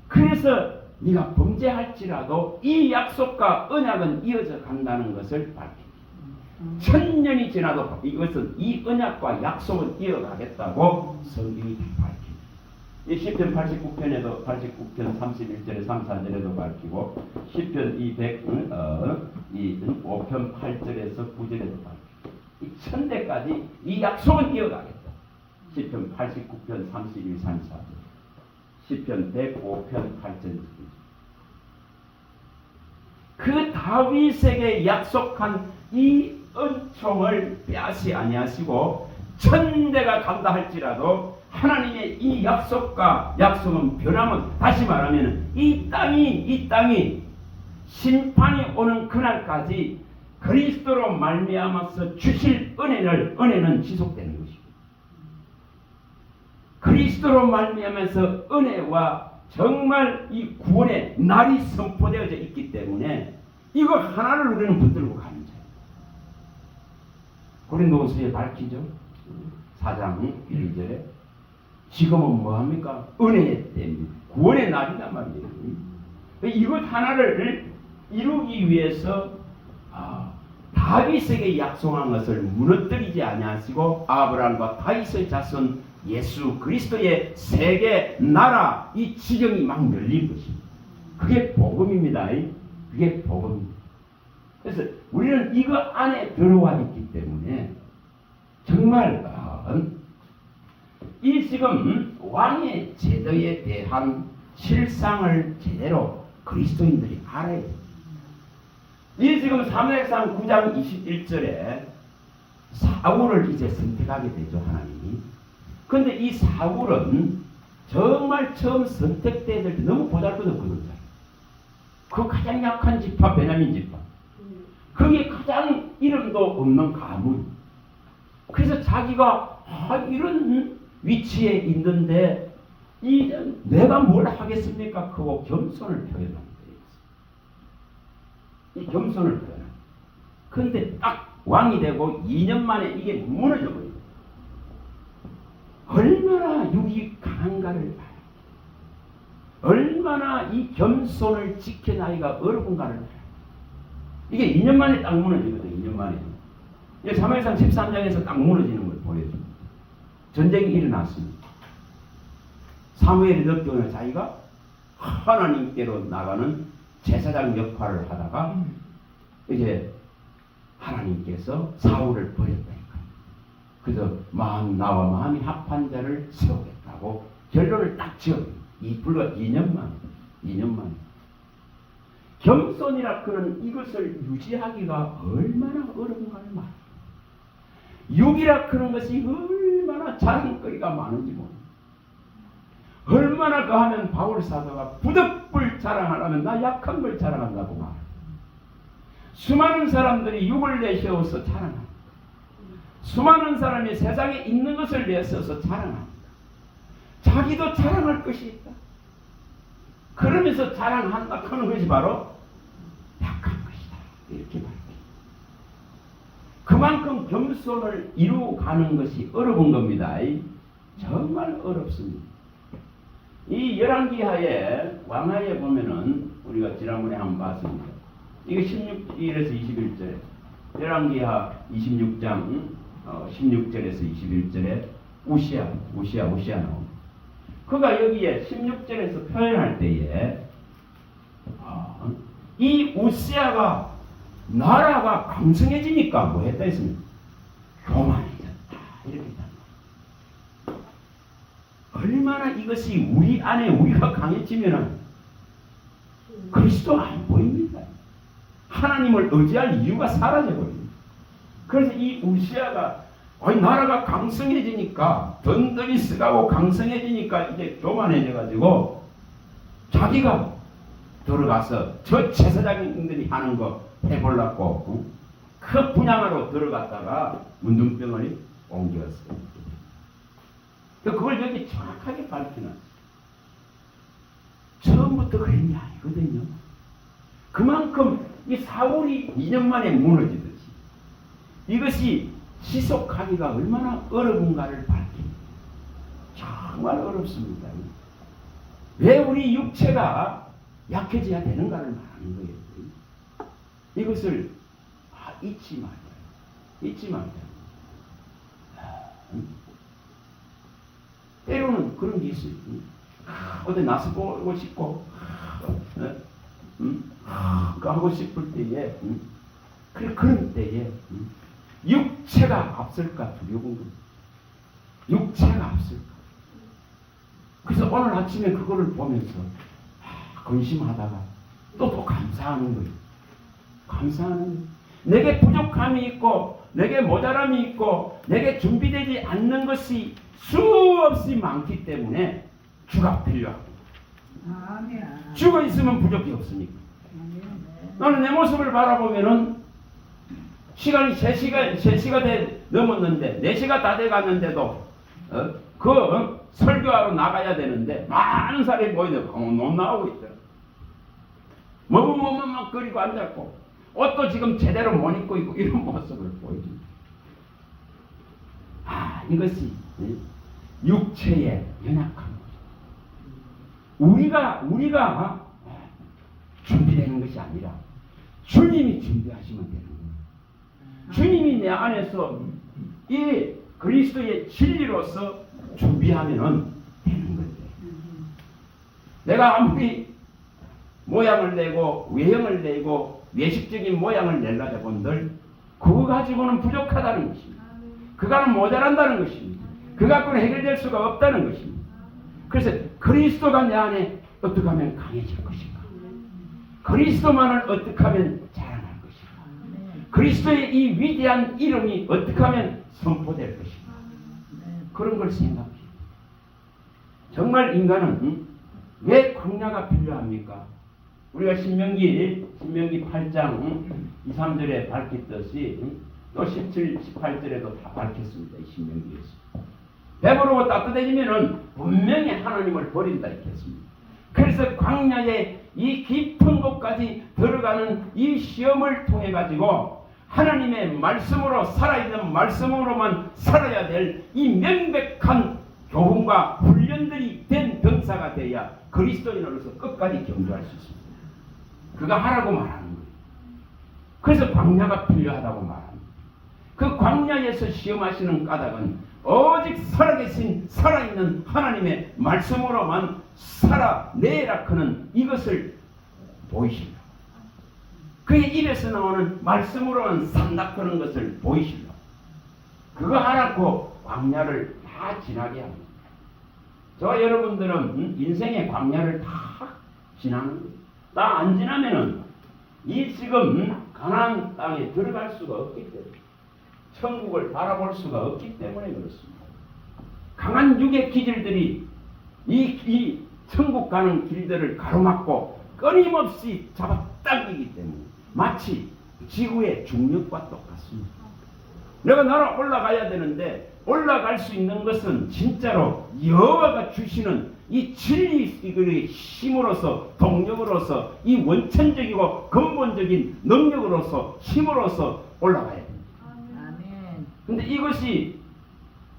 그래서 네가 범죄할지라도 이 약속과 언약은 이어져 간다는 것을 밝힙니다. 1000년이 지나도 이것은 이 언약과 약속은 이어가겠다고 성경이 밝힙니다. 이 시편 89편에도 89편 31절에 3, 4절에도 밝히고 시편 5편 8절에서 9절에도 밝히고 이 천대까지 이 약속은 이어가겠다. 시편 89편 31, 34절, 시편 105편 8절. 그 다윗에게 약속한 이 은총을 빼앗지 아니하시고 천대가 간다 할지라도 하나님의 이 약속은 변하면, 다시 말하면 이 땅이 심판이 오는 그날까지 그리스도로 말미암아서 주실 은혜는 지속되는 것입니다. 그리스도로 말미암아서 은혜와 정말 이 구원의 날이 선포되어져 있기 때문에 이거 하나를 우리는 붙들고 가는 자예요. 고린도후서에 밝히죠. 4장 1절에 지금은 뭐합니까? 은혜의 때입니다. 구원의 날이란 말이에요. 이것 하나를 이루기 위해서 다윗에게 약속한 것을 무너뜨리지 아니하시고 아브라함과 다윗의 자손 예수 그리스도의 세계 나라 이 지경이 막 열린 것입니다. 그게 복음입니다. 그게 복음입니다. 그래서 우리는 이거 안에 들어와 있기 때문에 정말 이 지금 왕의 제도에 대한 실상을 제대로 그리스도인들이 알아야 됩니다. 이 지금 사무엘상 9장 21절에 사울을 이제 선택하게 되죠, 하나님이. 근데 이 사울은 정말 처음 선택돼야 될 때 너무 보잘것없거든요. 그 가장 약한 지파, 베냐민 지파. 그게 가장 이름도 없는 가문. 그래서 자기가 이런 위치에 있는데 내가 뭘 하겠습니까? 그거 겸손을 표현한 거예요. 이 겸손을 표현한. 그런데 딱 왕이 되고 2년 만에 이게 무너져 버려요. 얼마나 육이 강한가를 봐요. 얼마나 이 겸손을 지켜나기가 어려운가를 봐요. 이게 2년 만에 딱 무너지거든요. 2년 만에. 이게 사무엘상 13장에서 딱 무너지는 걸 보여줍니다. 전쟁이 일어났습니다. 사무엘이 느끼는 자기가 하나님께로 나가는 제사장 역할을 하다가 이제 하나님께서 사울을 버렸다니까. 그래서 나와 마음이 합한 자를 세우겠다고 결론을 딱 지어요. 불과 2년 만에. 겸손이라 그는 이것을 유지하기가 얼마나 어려운가를 말해요. 육이라 그런 것이 얼마나 자랑거리가 많은지 모릅니다. 얼마나 그하면 바울 사도가 부득불 자랑하려면 나 약한 걸 자랑한다고 말해요. 수많은 사람들이 육을 내세워서 자랑합니다. 수많은 사람이 세상에 있는 것을 내세워서 자랑합니다. 자기도 자랑할 것이 있다. 그러면서 자랑한다 하는 것이 바로 약한 것이다. 이렇게 말합니다. 그만큼 겸손을 이루어가는 것이 어려운 겁니다. 정말 어렵습니다. 이 열왕기하에 왕하에 보면은 우리가 지난번에 한번 봤습니다. 이게 16절에서 21절에 열왕기하 26장 16절에서 21절에 우시아 나옵니다. 그가 여기에 16절에서 표현할 때에 이 우시아가 나라가 강성해지니까 뭐 했다 했습니까? 교만해졌다. 이렇게 했다. 얼마나 이것이 우리 안에 우리가 강해지면은 그리스도 안 보입니다. 하나님을 의지할 이유가 사라져버립니다. 그래서 이 우시아가 나라가 강성해지니까 든든히 쓰가고 강성해지니까 이제 교만해져가지고 자기가 들어가서 저 제사장님들이 하는 거 해보려고 그 분양하러 들어갔다가 문둥병을 옮겼어요. 그걸 여기 정확하게 밝히는 처음부터 그런 게 아니거든요. 그만큼 이 사울이 2년 만에 무너지듯이 이것이 지속하기가 얼마나 어려운가를 밝힙니다. 정말 어렵습니다. 왜 우리 육체가 약해져야 되는가를 말하는 거예요. 이것을 잊지 말아요. 때로는 그런 게 있어요. 어디 나서 보고 싶고 하고 싶을 때에 그런 때에 육체가 앞설까 두려운 겁니다. 육체가 앞설까. 그래서 오늘 아침에 그거를 보면서 근심하다가 또 감사하는 거예요. 감사하는 거예요. 내게 부족함이 있고 내게 모자람이 있고 내게 준비되지 않는 것이 수없이 많기 때문에 주가 필요하고 주가 있으면 부족이 없으니까. 나는 내 모습을 바라보면은 시간이 3시가 넘었는데 4시가 다 돼갔는데도 그 설교하러 나가야 되는데 많은 사람이 모이는데 못 나오고 있더라. 막 거리고 앉았고 옷도 지금 제대로 못 입고 있고 이런 모습을 보여줍니다. 이것이 육체의 연약한 거죠. 우리가 준비되는 것이 아니라 주님이 준비하시면 되는 거예요. 주님이 내 안에서 이 그리스도의 진리로서 준비하면 되는 거예요. 내가 아무리 모양을 내고 외형을 내고 외식적인 모양을 내려다 본들 그거 가지고는 부족하다는 것입니다. 그거는 모자란다는 것입니다. 그 갖고는 해결될 수가 없다는 것입니다. 그래서 그리스도가 내 안에 어떻게 하면 강해질 것인가? 그리스도만을 어떻게 하면 자랑할 것인가? 그리스도의 이 위대한 이름이 어떻게 하면 선포될 것인가. 그런 걸 생각해요. 정말 인간은 왜 광야가 필요합니까? 우리가 신명기 8장 2, 3절에 밝혔듯이 또 17, 18절에도 다 밝혔습니다. 이 신명기에서. 배부르고 따뜻해지면은 분명히 하나님을 버린다 했습니다. 그래서 광야의 이 깊은 곳까지 들어가는 이 시험을 통해 가지고 하나님의 말씀으로 살아있는 말씀으로만 살아야 될 이 명백한 교훈과 훈련들이 된 병사가 되어야 그리스도인으로서 끝까지 경주할 수 있습니다. 그가 하라고 말하는 거예요. 그래서 광야가 필요하다고 말합니다. 그 광야에서 시험하시는 까닭은 오직 살아계신 살아있는 하나님의 말씀으로만 살아내라 그는 이것을 보이시려. 그의 입에서 나오는 말씀으로만 산다 그는 것을 보이시려. 그거 하라고 광야를 다 지나게 합니다. 저 여러분들은 인생의 광야를 다 지나는 거예요. 다 안 지나면은 이 지금 가나안 땅에 들어갈 수가 없기 때문에, 천국을 바라볼 수가 없기 때문에 그렇습니다. 강한 육의 기질들이 이 천국 가는 길들을 가로막고 끊임없이 잡아당기기 때문에 마치 지구의 중력과 똑같습니다. 내가 날아 올라가야 되는데 올라갈 수 있는 것은 진짜로 여호와가 주시는 이 진리의 힘으로서, 동력으로서, 이 원천적이고 근본적인 능력으로서, 힘으로서 올라가야 됩니다. 근데 이것이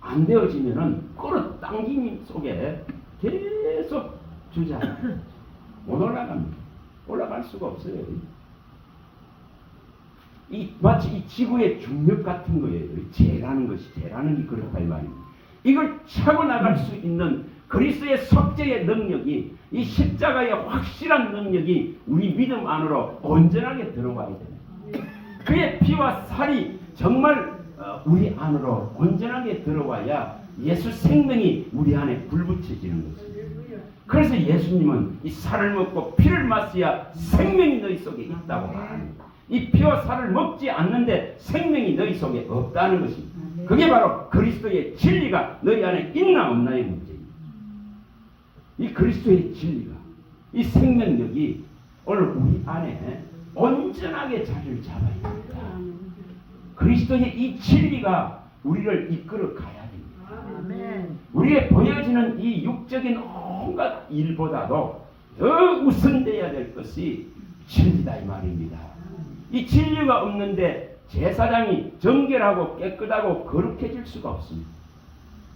안 되어지면은 끌어당김 속에 계속 주저앉아요. 못 올라갑니다. 올라갈 수가 없어요. 마치 이 지구의 중력 같은 거예요. 재라는 게 그렇다 이 말입니다. 이걸 차고 나갈 수 있는 그리스도의 속죄의 능력이, 이 십자가의 확실한 능력이 우리 믿음 안으로 온전하게 들어와야 됩니다. 그의 피와 살이 정말 우리 안으로 온전하게 들어와야 예수 생명이 우리 안에 불붙여지는 것입니다. 그래서 예수님은 이 살을 먹고 피를 마셔야 생명이 너희 속에 있다고 말합니다. 이 피와 살을 먹지 않는데 생명이 너희 속에 없다는 것입니다. 그게 바로 그리스도의 진리가 너희 안에 있나 없나의 문제입니다. 이 그리스도의 진리가, 이 생명력이 오늘 우리 안에 온전하게 자리를 잡아야 됩니다. 그리스도의 이 진리가 우리를 이끌어 가야 됩니다. 우리의 보여지는 이 육적인 온갖 일보다도 더 우선되어야 될 것이 진리다 이 말입니다. 이 진리가 없는데 제사장이 정결하고 깨끗하고 거룩해질 수가 없습니다.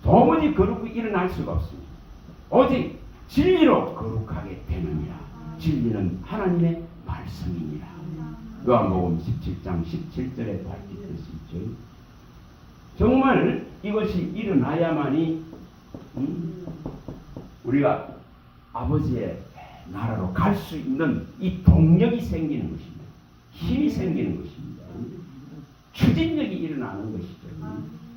도무지 거룩히 일어날 수가 없습니다. 오직 진리로 거룩하게 되느니라. 진리는 하나님의 말씀이니라. 요한복음 17장 17절에 밝힌 것이죠. 정말 이것이 일어나야만이 우리가 아버지의 나라로 갈 수 있는 이 동력이 생기는 것입니다. 힘이 생기는 것입니다. 추진력이 일어나는 것이죠.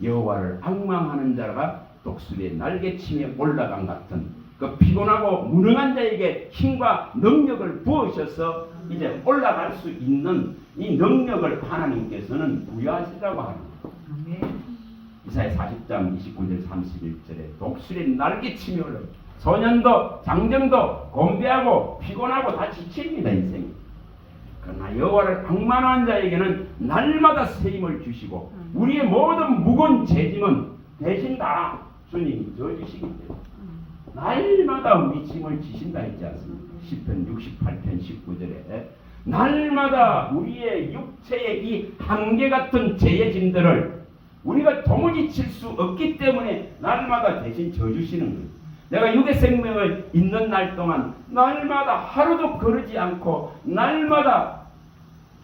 여호와를 앙망하는 자가 독수리의 날개치며 올라간 같은 그 피곤하고 무능한 자에게 힘과 능력을 부으셔서 이제 올라갈 수 있는 이 능력을 하나님께서는 부여하시라고 합니다. 이사야 40장 29절 31절에 독수리의 날개치며 올라가. 소년도 장정도 곤배하고 피곤하고 다 지칩니다. 인생이. 그러나 여호와를 앙망하는 자에게는 날마다 새 힘을 주시고 우리의 모든 무거운 죄짐은 대신 다 주님이 져주시기 때문에 날마다 우리 짐을 지신다 했지 않습니까? 시편 68편 19절에 날마다 우리의 육체의 이 한계 같은 죄의 짐들을 우리가 도무지 칠 수 없기 때문에 날마다 대신 져주시는 거예요. 내가 육의 생명을 있는 날 동안 날마다 하루도 거르지 않고 날마다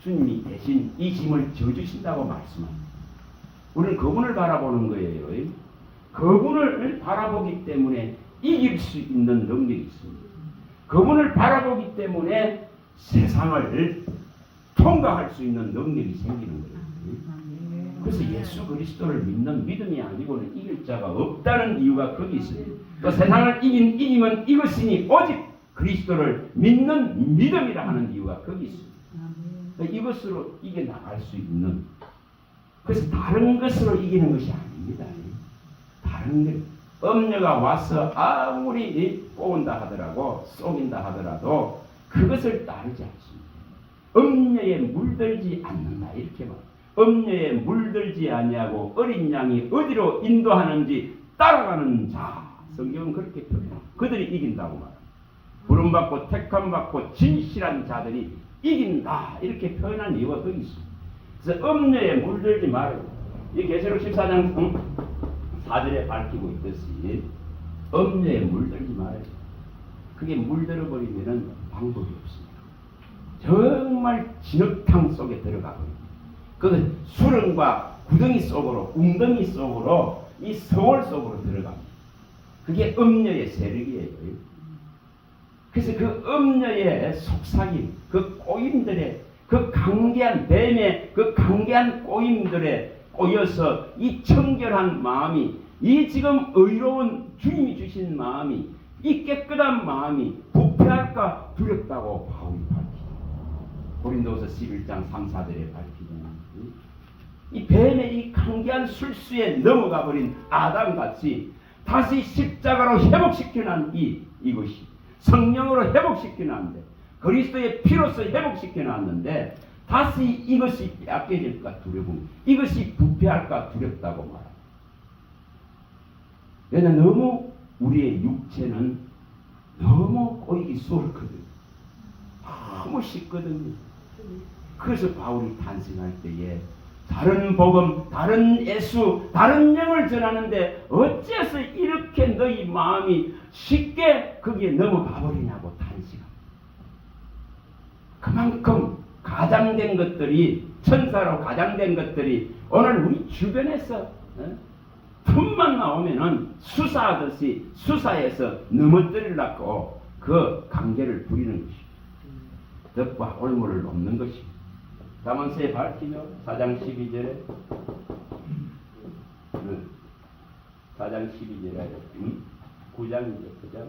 주님이 대신 이 짐을 져주신다고 말씀합니다. 우리는 그분을 바라보는 거예요. 그분을 바라보기 때문에 이길 수 있는 능력이 있습니다. 그분을 바라보기 때문에 세상을 통과할 수 있는 능력이 생기는 거예요. 그래서 예수 그리스도를 믿는 믿음이 아니고는 이길 자가 없다는 이유가 거기 있습니다. 또 세상을 이기면 이것이니 오직 그리스도를 믿는 믿음이라 하는 이유가 거기 있습니다. 이것으로 이겨나갈 수 있는, 그래서 다른 것으로 이기는 것이 아닙니다. 다른 것, 음녀가 와서 아무리 꼬운다 하더라도 속인다 하더라도 그것을 따르지 않습니다. 음녀에 물들지 않는다 이렇게 말. 음녀에 물들지 아니하고 어린 양이 어디로 인도하는지 따라가는 자. 성경은 그렇게 표현해요. 그들이 이긴다고 말합니다. 부름받고 택함받고 진실한 자들이 이긴다 이렇게 표현한 이유가 거기 있습니다. 그래서 음녀에 물들지 말아요. 이 계시록 14장 4절에 밝히고 있듯이 음녀에 물들지 말아요. 그게 물들어 버리면 방법이 없습니다. 정말 진흙탕 속에 들어가 버립니다. 그 수렁과 구덩이 속으로, 웅덩이 속으로, 이 서울 속으로 들어갑니다. 그게 음녀의 세력이에요. 그래서 그 음녀의 속삭임, 그 꼬임들의, 그 강대한 뱀의 그 강대한 꼬임들에 꼬여서 이 청결한 마음이, 이 지금 의로운 주님이 주신 마음이, 이 깨끗한 마음이 부패할까 두렵다고 바울이 밝히죠. 고린도서 11장 3, 4절에 밝히잖아요. 이 뱀의 이 강대한 술수에 넘어가 버린 아담같이 다시 십자가로 회복시켜난 이것이 성령으로 회복시켜놨는데, 그리스도의 피로서 회복시켜놨는데 다시 이것이 빼앗겨질까 두려움, 이것이 부패할까 두렵다고 말합니다. 왜냐하면 너무 우리의 육체는 너무 꼬이기 수월거든요. 너무 쉽거든요. 그래서 바울이 탄생할 때에 다른 복음, 다른 예수, 다른 영을 전하는데 어째서 이렇게 너희 마음이 쉽게 거기에 넘어가 버리냐고 탄식합니다. 그만큼 가장된 것들이, 천사로 가장된 것들이 오늘 우리 주변에서 틈만 나오면은 수사하듯이 수사해서 넘어뜨리려고 그 관계를 부리는 것입니다. 덕과 올무를 놓는 것입니다. 다문서에 밝히죠. 4장 12절에 4장 12절에 9장이죠. 9장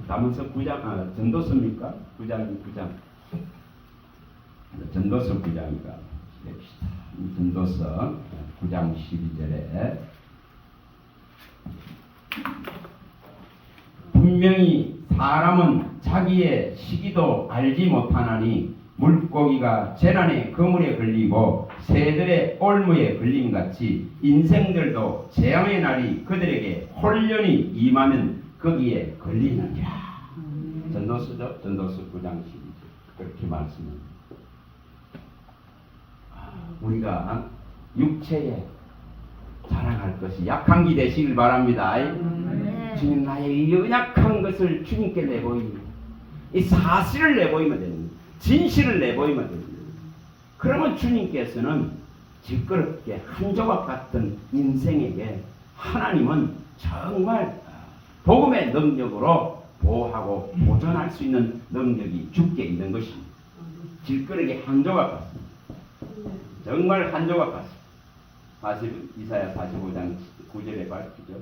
다문서 9장, 전도서입니까? 9장 전도서 9장이가 전도서 9장 12절에 분명히 사람은 자기의 시기도 알지 못하나니 물고기가 재난의 그물에 걸리고 새들의 올무에 걸림같이 인생들도 재앙의 날이 그들에게 홀연히 임하면 거기에 걸리느니라. 전도서죠. 전도서 9장 12절 그렇게 말씀합니다. 우리가 육체에 자랑할 것이 약한 기 되시길 바랍니다. 주님, 나의 연약한 것을 주님께 내보입니다. 이 사실을 내보이면 됩니다. 진실을 내보이면 됩니다. 그러면 주님께서는 질그럽게 한 조각 같은 인생에게 하나님은 정말 복음의 능력으로 보호하고 보존할 수 있는 능력이 주께 있는 것입니다. 질그럽게 한 조각 같습니다. 정말 한 조각 같습니다. 이사야 45장 9절에 밝히죠.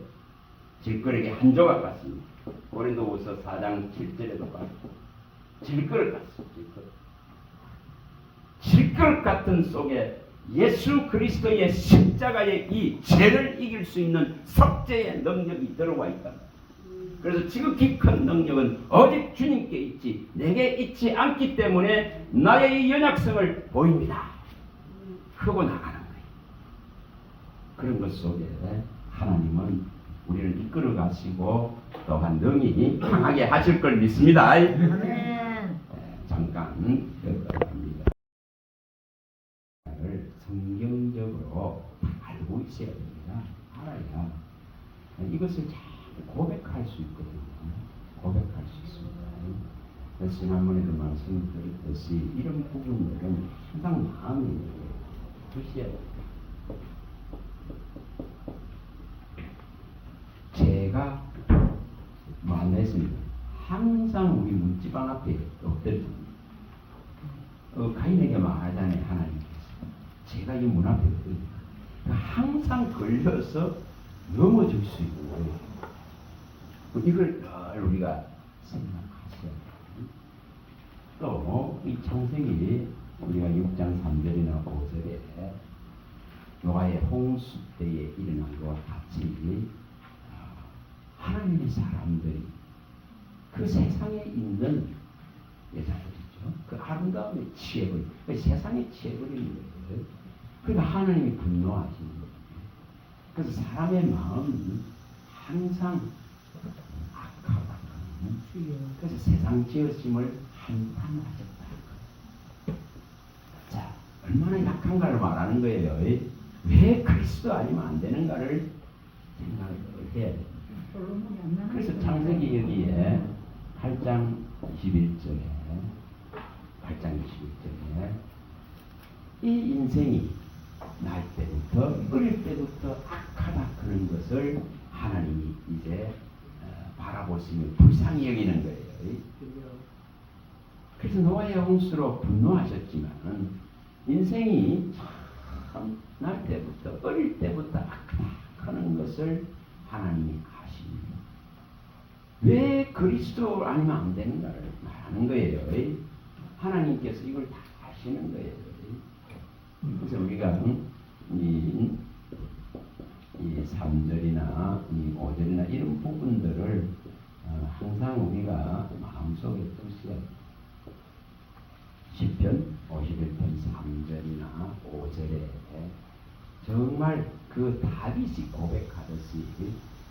질그릇이 한 조각 같습니다. 고린도후서 4장 7절에도 밝히죠. 질그릇 같습니다. 질그릇 같은 속에 예수 그리스도의 십자가의 이 죄를 이길 수 있는 석죄의 능력이 들어와 있다. 그래서 지극히 큰 능력은 오직 주님께 있지 내게 있지 않기 때문에 나의 이 연약성을 보입니다. 크고 나가는 거예요. 그런 것 속에 하나님은 우리를 이끌어 가시고 또한 능히 강하게 하실 걸 믿습니다. 잠깐 합니다. 성경적으로 알고 있어야 됩니다. 알아야 이것을 잘 고백할 수 있거든요. 고백할 수 있습니다. 지난번에도 말씀드렸듯이 이런 부분들은 항상 마음에 두셔야 됩니다. 제가 말했습니다. 항상 우리 문지방 앞에 엎드려집니다. 가인에게 말하잖아요. 하나님께서 제가 이 문 앞에 엎드립니다. 항상 걸려서 넘어질 수 있고 이걸 늘 우리가 생각하셔야 돼요. 또 이 창세기 우리가 6장 3절이나 5절에 노아의 홍수 때에 일어난 것과 같이 하나님의 사람들이 그 세상에 있는 여자들이죠. 그 아름다움에 취해버린, 그 세상에 취해버리는 거예요. 그러니까 하나님이 분노하시는 거예요. 그래서 사람의 마음이 항상 악하다. 그래서 세상 지으심을 한탄하셨다. 자, 얼마나 약한가를 말하는 거예요. 왜 그리스도 아니면 안 되는가를 생각을 해야 돼요. 그래서 창세기 여기에 8장 21절에 이 인생이 날 때부터 어릴 때부터 악하다 그런 것을 하나님이 이제 바라보시며 불쌍히 여기는 거예요. 그래서 노아의 홍수로 분노하셨지만 인생이 참 날 때부터 어릴 때부터 악하다 하는 것을 하나님이 아십니다. 왜 그리스도 아니면 안 되는가를 말하는 거예요. 하나님께서 이걸 다 아시는 거예요. 그래서 우리가 이 3절이나 이 5절이나 이런 부분들을 항상 우리가 마음속에 두셔야 시편 51편 3절이나 5절에 정말 그 다윗이 고백하듯이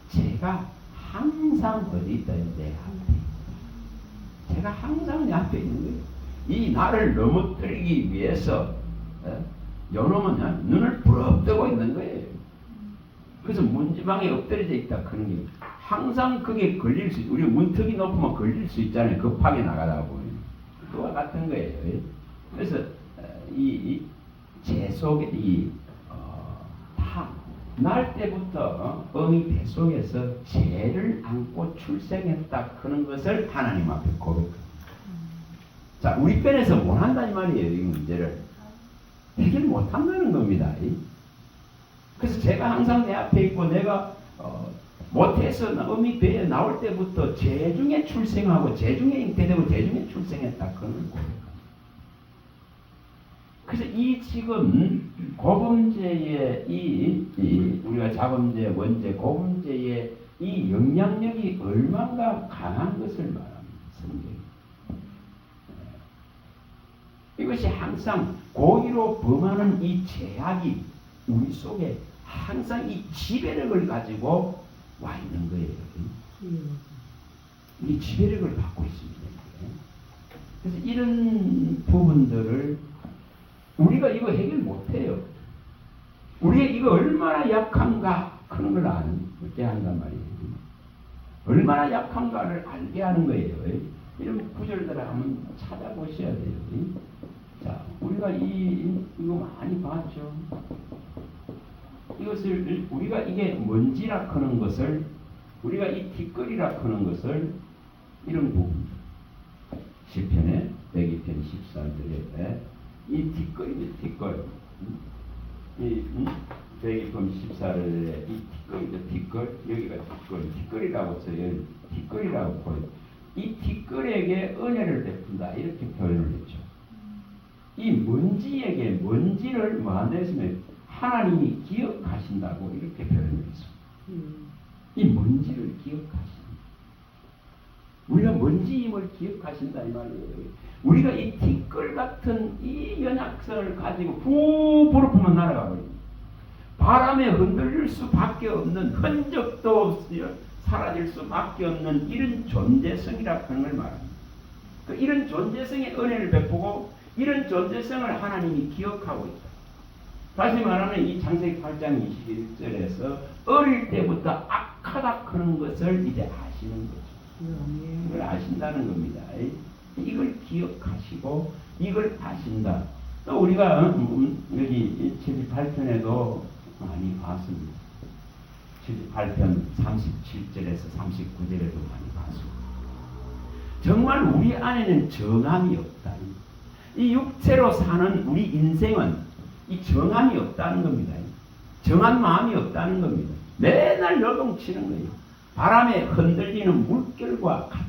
제가 항상 어디 있다요? 내 앞에. 제가 항상 내 앞에 있는 거예요. 이 나를 넘어뜨리기 위해서 요놈은 눈을 부릅뜨고 있는 거예요. 그래서 문지방에 엎드려져 있다 그런 게 항상 그게 걸릴 수, 우리 문턱이 높으면 걸릴 수 있잖아요. 급하게 나가다 보면 그와 같은 거예요. 그래서 제 속에 날 때부터 어미 뱃속에서 죄를 안고 출생했다 그런 것을 하나님 앞에 고백합니다. 자, 우리 편에서 못한다 이 말이에요. 이 문제를 해결 못한다는 겁니다. 그래서 제가 항상 내 앞에 있고 내가 못해서 어미 배에 나올 때부터 죄 중에 출생하고 죄 중에 잉태되고 죄 중에 출생했다 그런 고백합니다. 그래서 이 지금 고범죄의 우리가 자범죄, 원죄, 고범죄의 이 영향력이 얼마나 강한 것을 말합니다. 성경이. 이것이 항상 고의로 범하는 이 죄악이 우리 속에 항상 이 지배력을 가지고 와 있는 거예요. 이 지배력을 받고 있습니다. 그래서 이런 부분들을 우리가 이거 해결 못해요. 우리가 이거 얼마나 약한가 그런 걸 알게 한단 말이에요. 얼마나 약한가를 알게 하는 거예요. 이런 구절들을 한번 찾아보셔야 돼요. 자, 우리가 이거 많이 봤죠. 이것을 우리가 이게 먼지라 하는 것을 우리가 이 뒷거리라 하는 것을 이런 부분 시편의 102편 14절에 이 뒷거리죠. 뒷거리. 이 102편 14절에 이 뒷거리죠. 뒷거리. 여기가 뒷거리. 뒷거리라고 써요. 뒷거리라고 보여요. 이 뒷거리에게 은혜를 베푼다 이렇게 표현을 했죠. 이 먼지에게 먼지를 뭐한다 했으면 하나님이 기억하신다고 이렇게 표현을 했어요. 이 먼지를 기억하신다. 우리가 먼지임을 기억하신다 이 말이에요. 우리가 이 티끌 같은 이 연약성을 가지고 후 부르면 날아가 버립니다. 바람에 흔들릴 수밖에 없는 흔적도 없어요. 사라질 수밖에 없는 이런 존재성이라 하는 걸 말합니다. 이런 존재성의 은혜를 베푸고 이런 존재성을 하나님이 기억하고 있다. 다시 말하면 이 창세기 8장 21절에서 어릴 때부터 악하다 하는 것을 이제 아시는 거죠. 이걸 아신다는 겁니다. 이걸 기억하시고 이걸 아신다. 또 우리가 여기 78편에도 많이 봤습니다. 78편 37절에서 39절에도 많이 봤습니다. 정말 우리 안에는 정함이 없다는 거예요. 이 육체로 사는 우리 인생은 이 정함이 없다는 겁니다. 정한 마음이 없다는 겁니다. 맨날 요동치는 거예요. 바람에 흔들리는 물결과 같다.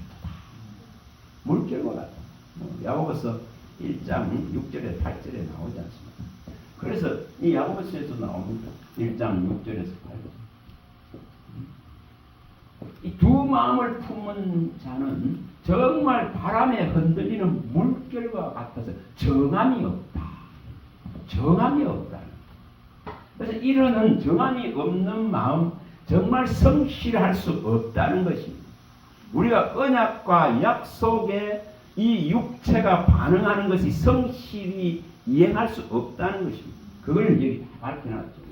물결과 같다. 야고보서 1장 6절에 8절에 나오지 않습니까? 그래서 이 야고보서에도 나옵니다. 1장 6절에서 8절. 이 두 마음을 품은 자는 정말 바람에 흔들리는 물결과 같아서 정함이 없다. 정함이 없다. 그래서 이러는 정함이 없는 마음 정말 성실할 수 없다는 것입니다. 우리가 언약과 약속에 이 육체가 반응하는 것이 성실히 이행할 수 없다는 것입니다. 그걸 여기 밝혀놨죠.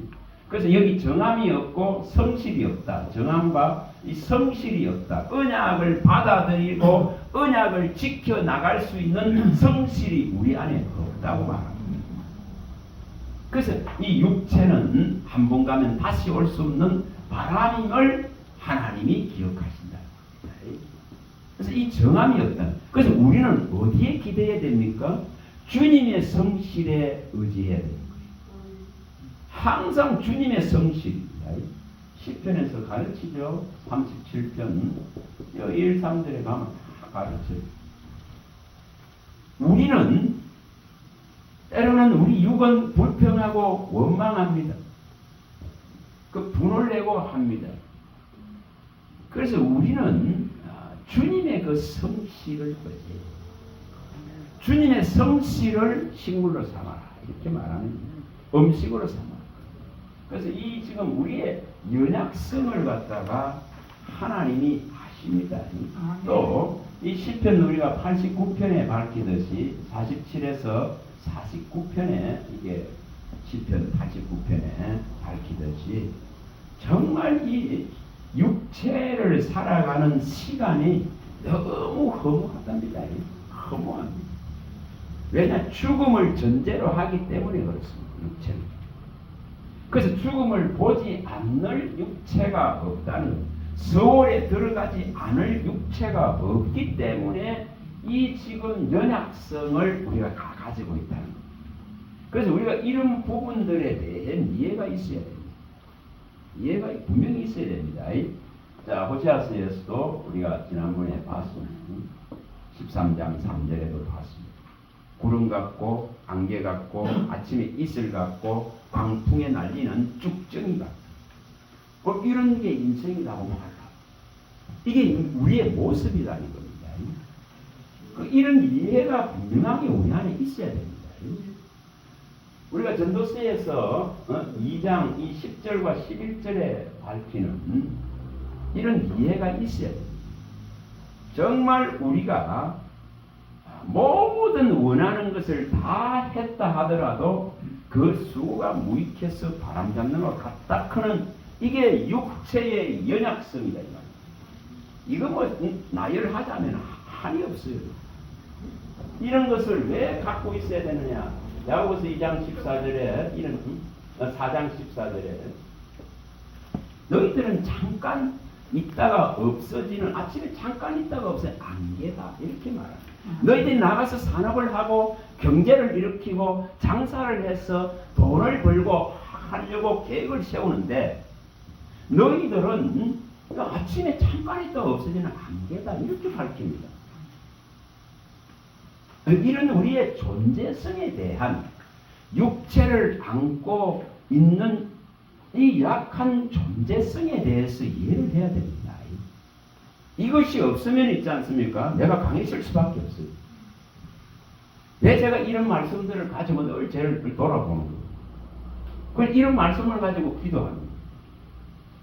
그래서 여기 정함이 없고 성실이 없다. 정함과 이 성실이 없다. 언약을 받아들이고 언약을 지켜나갈 수 있는 성실이 우리 안에 없다고 말합니다. 그래서 이 육체는 한 번 가면 다시 올 수 없는 바람임을 하나님이 기억하신다. 그래서 이 정함이 없다. 그래서 우리는 어디에 기대해야 됩니까? 주님의 성실에 의지해야 됩니다. 항상 주님의 성실입니다. 시편에서 가르치죠. 37편 1, 3절에 가면 가르쳐요. 우리는 때로는 우리 육은 불평하고 원망합니다. 그 분을 내고 합니다. 그래서 우리는 주님의 그 성실을 보지. 주님의 성실을 식물로 삼아라. 이렇게 말하는 음식으로 삼아라. 그래서 이 지금 우리의 연약성을 갖다가 하나님이 아십니다. 또 이 시편 우리가 89편에 밝히듯이 47에서 49편에 이게 시편 89편에 밝히듯이 정말 이 육체를 살아가는 시간이 너무 허무하답니다. 허무합니다. 왜냐? 죽음을 전제로 하기 때문에 그렇습니다. 육체는. 그래서 죽음을 보지 않을 육체가 없다는 것. 서울에 들어가지 않을 육체가 없기 때문에 이 지금 연약성을 우리가 다 가지고 있다는 것. 그래서 우리가 이런 부분들에 대한 이해가 있어야 됩니다. 이해가 분명히 있어야 됩니다. 자, 호세아서에서도 우리가 지난번에 봤습니다. 13장 3절에도 봤습니다. 구름 같고 안개 같고 아침에 이슬 같고 광풍에 날리는 쭉정이 같고 이런 게 인생이라고 말합니다. 이게 우리의 모습이라는 겁니다. 이런 이해가 분명하게 우리 안에 있어야 됩니다. 우리가 전도서에서 2장 10절과 11절에 밝히는 이런 이해가 있어야 됩니다. 정말 우리가 모든 원하는 것을 다 했다 하더라도 그 수고가 무익해서 바람잡는 것 같다 하는 이게 육체의 연약성이다. 이거 뭐 나열하자면 한이 없어요. 이런 것을 왜 갖고 있어야 되느냐? 야고보서 2장 14절에 이런 4장 14절에 너희들은 잠깐 있다가 없어지는 아침에 잠깐 있다가 없어요. 안개다 이렇게 말합니다. 너희들이 나가서 산업을 하고 경제를 일으키고 장사를 해서 돈을 벌고 하려고 계획을 세우는데 너희들은 아침에 잠깐 있다가 없어지는 안개다 이렇게 밝힙니다. 이런 우리의 존재성에 대한 육체를 안고 있는 이 약한 존재성에 대해서 이해를 해야 됩니다. 이것이 없으면 있지 않습니까? 내가 강해질 수밖에 없어요. 왜 제가 이런 말씀들을 가지고 늘 저를 돌아보는 거예요. 그래서 이런 말씀을 가지고 기도합니다.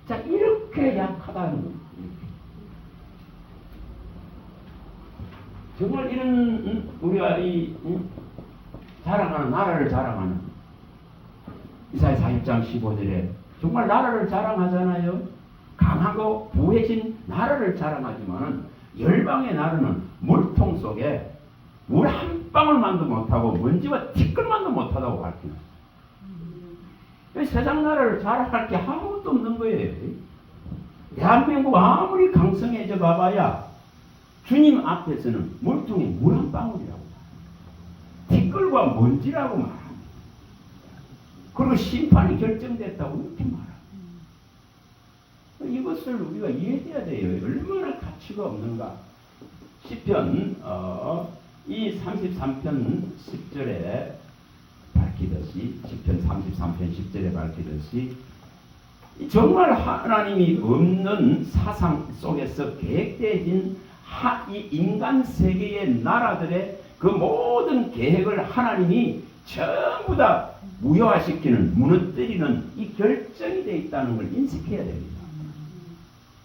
자, 이렇게 약하다는 거예요. 정말 이런 우리가 이 자랑하는 나라를 자랑하는 이사야 40장 15절에 정말 나라를 자랑하잖아요. 강하고 부해진 나라를 자랑하지만은 열방의 나라는 물통 속에 물 한 방울만도 못하고 먼지와 티끌만도 못하다고 밝히는. 세상 나라를 자랑할 게 아무것도 없는 거예요. 대한민국 아무리 강성해져 봐봐야 주님 앞에서는 물통에 물 한 방울이라고 티끌과 먼지라고 말합니다. 그리고 심판이 결정됐다고 이렇게 말합니다. 이것을 우리가 이해해야 돼요. 얼마나 가치가 없는가. 시편 이 33편 10절에 밝히듯이, 시편 33편 10절에 밝히듯이 정말 하나님이 없는 사상 속에서 계획되어진 이 인간 세계의 나라들의 그 모든 계획을 하나님이 전부 다 무효화시키는, 무너뜨리는 이 결정이 되어 있다는 걸 인식해야 됩니다.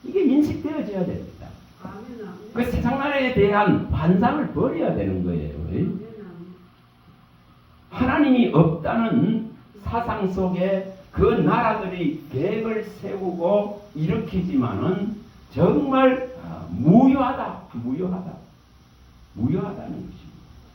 이게 인식되어져야 됩니다. 그 세상 나라에 대한 환상을 버려야 되는 거예요. 하나님이 없다는 사상 속에 그 나라들이 계획을 세우고 일으키지만은 정말 무효하다는 것입니다.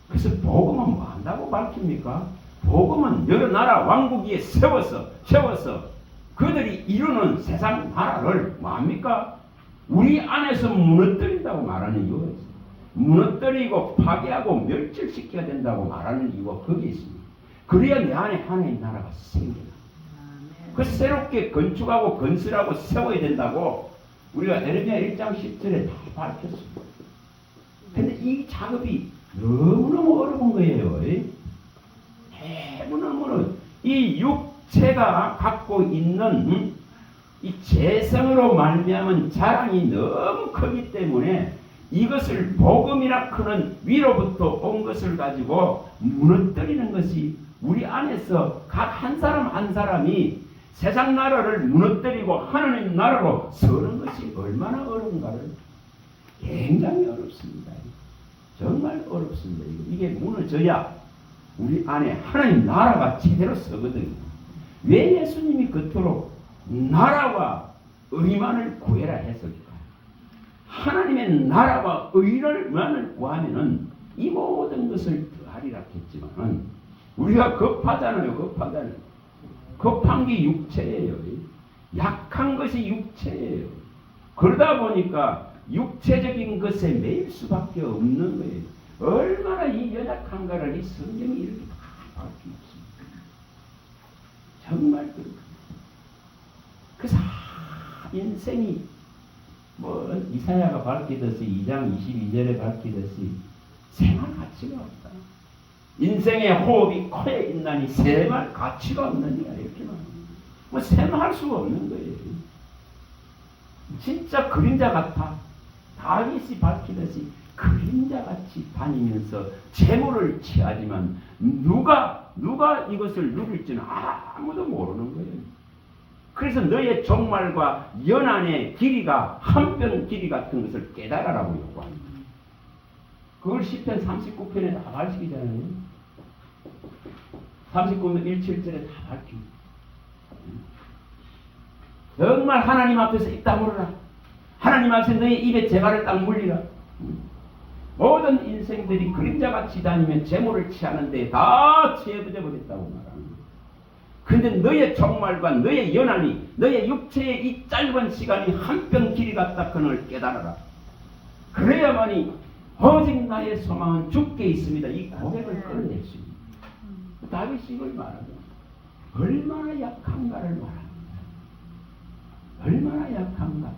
그래서 복음은 뭐 한다고 밝힙니까? 복음은 여러 나라 왕국 위에 세워서 그들이 이루는 세상 나라를 뭐합니까? 우리 안에서 무너뜨린다고 말하는 이유가 있습니다. 무너뜨리고 파괴하고 멸절시켜야 된다고 말하는 이유가 거기에 있습니다. 그래야 내 안에 하나님 나라가 생겨나. 그 새롭게 건축하고 건설하고 세워야 된다고 우리가 에레미야 1장 10절에 다 밝혔습니다. 근데 이 작업이 너무너무 어려운 거예요. 너무너무 이 육체가 갖고 있는 이 재성으로 말미암은 자랑이 너무 크기 때문에 이것을 복음이라 크는 위로부터 온 것을 가지고 무너뜨리는 것이 우리 안에서 각 한 사람 한 사람이 세상 나라를 무너뜨리고 하나님 나라로 서는 것이 얼마나 어려운가를 굉장히 어렵습니다. 정말 어렵습니다. 이게 무너져야 우리 안에 하나님 나라가 제대로 서거든요. 왜 예수님이 그토록 나라와 의만을 구해라 했을까? 하나님의 나라와 의만을 구하면은 이 모든 것을 더하리라 했지만은 우리가 급하잖아요. 급한 게 육체예요. 약한 것이 육체예요. 그러다 보니까 육체적인 것에 매일 수밖에 없는 거예요. 얼마나 이 연약한가를 이 성경이 이렇게 다 밝히고 있습니다. 정말 그렇습니다. 그래서 인생이 뭐 이사야가 밝히듯이 2장 22절에 밝히듯이 생활 가치가 없다. 인생의 호흡이 코에 있나니 생활 가치가 없느니라 이렇게 말합니다. 뭐 생활할 수가 없는 거예요. 진짜 그림자 같아. 다윗이 밝히듯이 그림자같이 다니면서 재물을 취하지만 누가 이것을 누릴지는 아무도 모르는 거예요. 그래서 너의 종말과 연한의 길이가 한 뼘 길이 같은 것을 깨달아라고 요구합니다. 그걸 시편 39편에 다 밝히잖아요. 39편 1,7절에 다 밝힙니다. 정말 하나님 앞에서 입 다물어라. 하나님 앞에서 너의 입에 재갈을 딱 물리라. 모든 인생들이 그림자같이 다니면 재물을 취하는데 다 취해버려 버렸다고 말합니다. 근데 너의 종말과 너의 연한이 너의 육체의 이 짧은 시간이 한 뼘 길이 같다 그걸 깨달아라. 그래야만이 오직 나의 소망은 주께 있습니다. 이 고백을 끌어낼 수 있습니다. 다윗이 이걸 말하죠. 얼마나 약한가를 말합니다. 얼마나 약한가.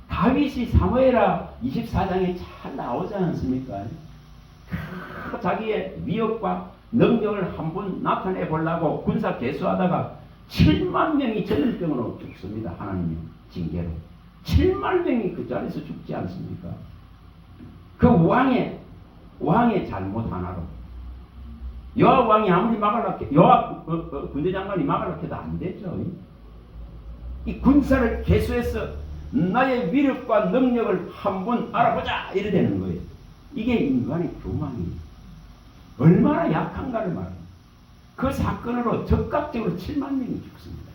다윗이 사무엘하 24장에 잘 나오지 않습니까? 자기의 위협과 능력을 한번 나타내 보려고 군사 개수하다가 7만 명이 전염병으로 죽습니다. 하나님의 징계로. 7만 명이 그 자리에서 죽지 않습니까? 그 왕의 잘못 하나로. 요압 왕이 아무리 막으려고 요압 군대장관이 막으려고 해도 안 되죠. 이 군사를 개수해서 나의 위력과 능력을 한번 알아보자 이래 되는 거예요. 이게 인간의 교만이에요. 얼마나 약한가를 말합니다. 그 사건으로 적극적으로 7만 명이 죽습니다.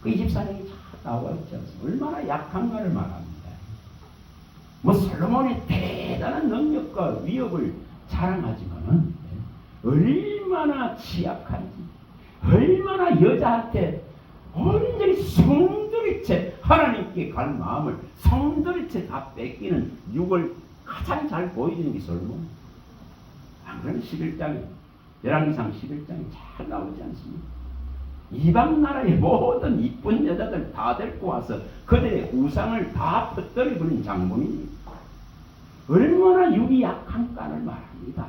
그 24장이 잘 나와 있지 않습니까? 얼마나 약한가를 말합니다. 뭐 솔로몬의 대단한 능력과 위협을 자랑하지만은 얼마나 취약한지, 얼마나 여자한테 온전히 성들이채 하나님께 갈 마음을 성들이채 다 뺏기는 육을 가장 잘 보여주는 게 솔로몬. 안 그러면 11장에 열왕기상 11장에 잘 나오지 않습니까? 이방 나라의 모든 이쁜 여자들 다 데리고 와서 그들의 우상을 다 퍼뜨려 버린 장본입니다. 얼마나 육이 약한가를 말합니다.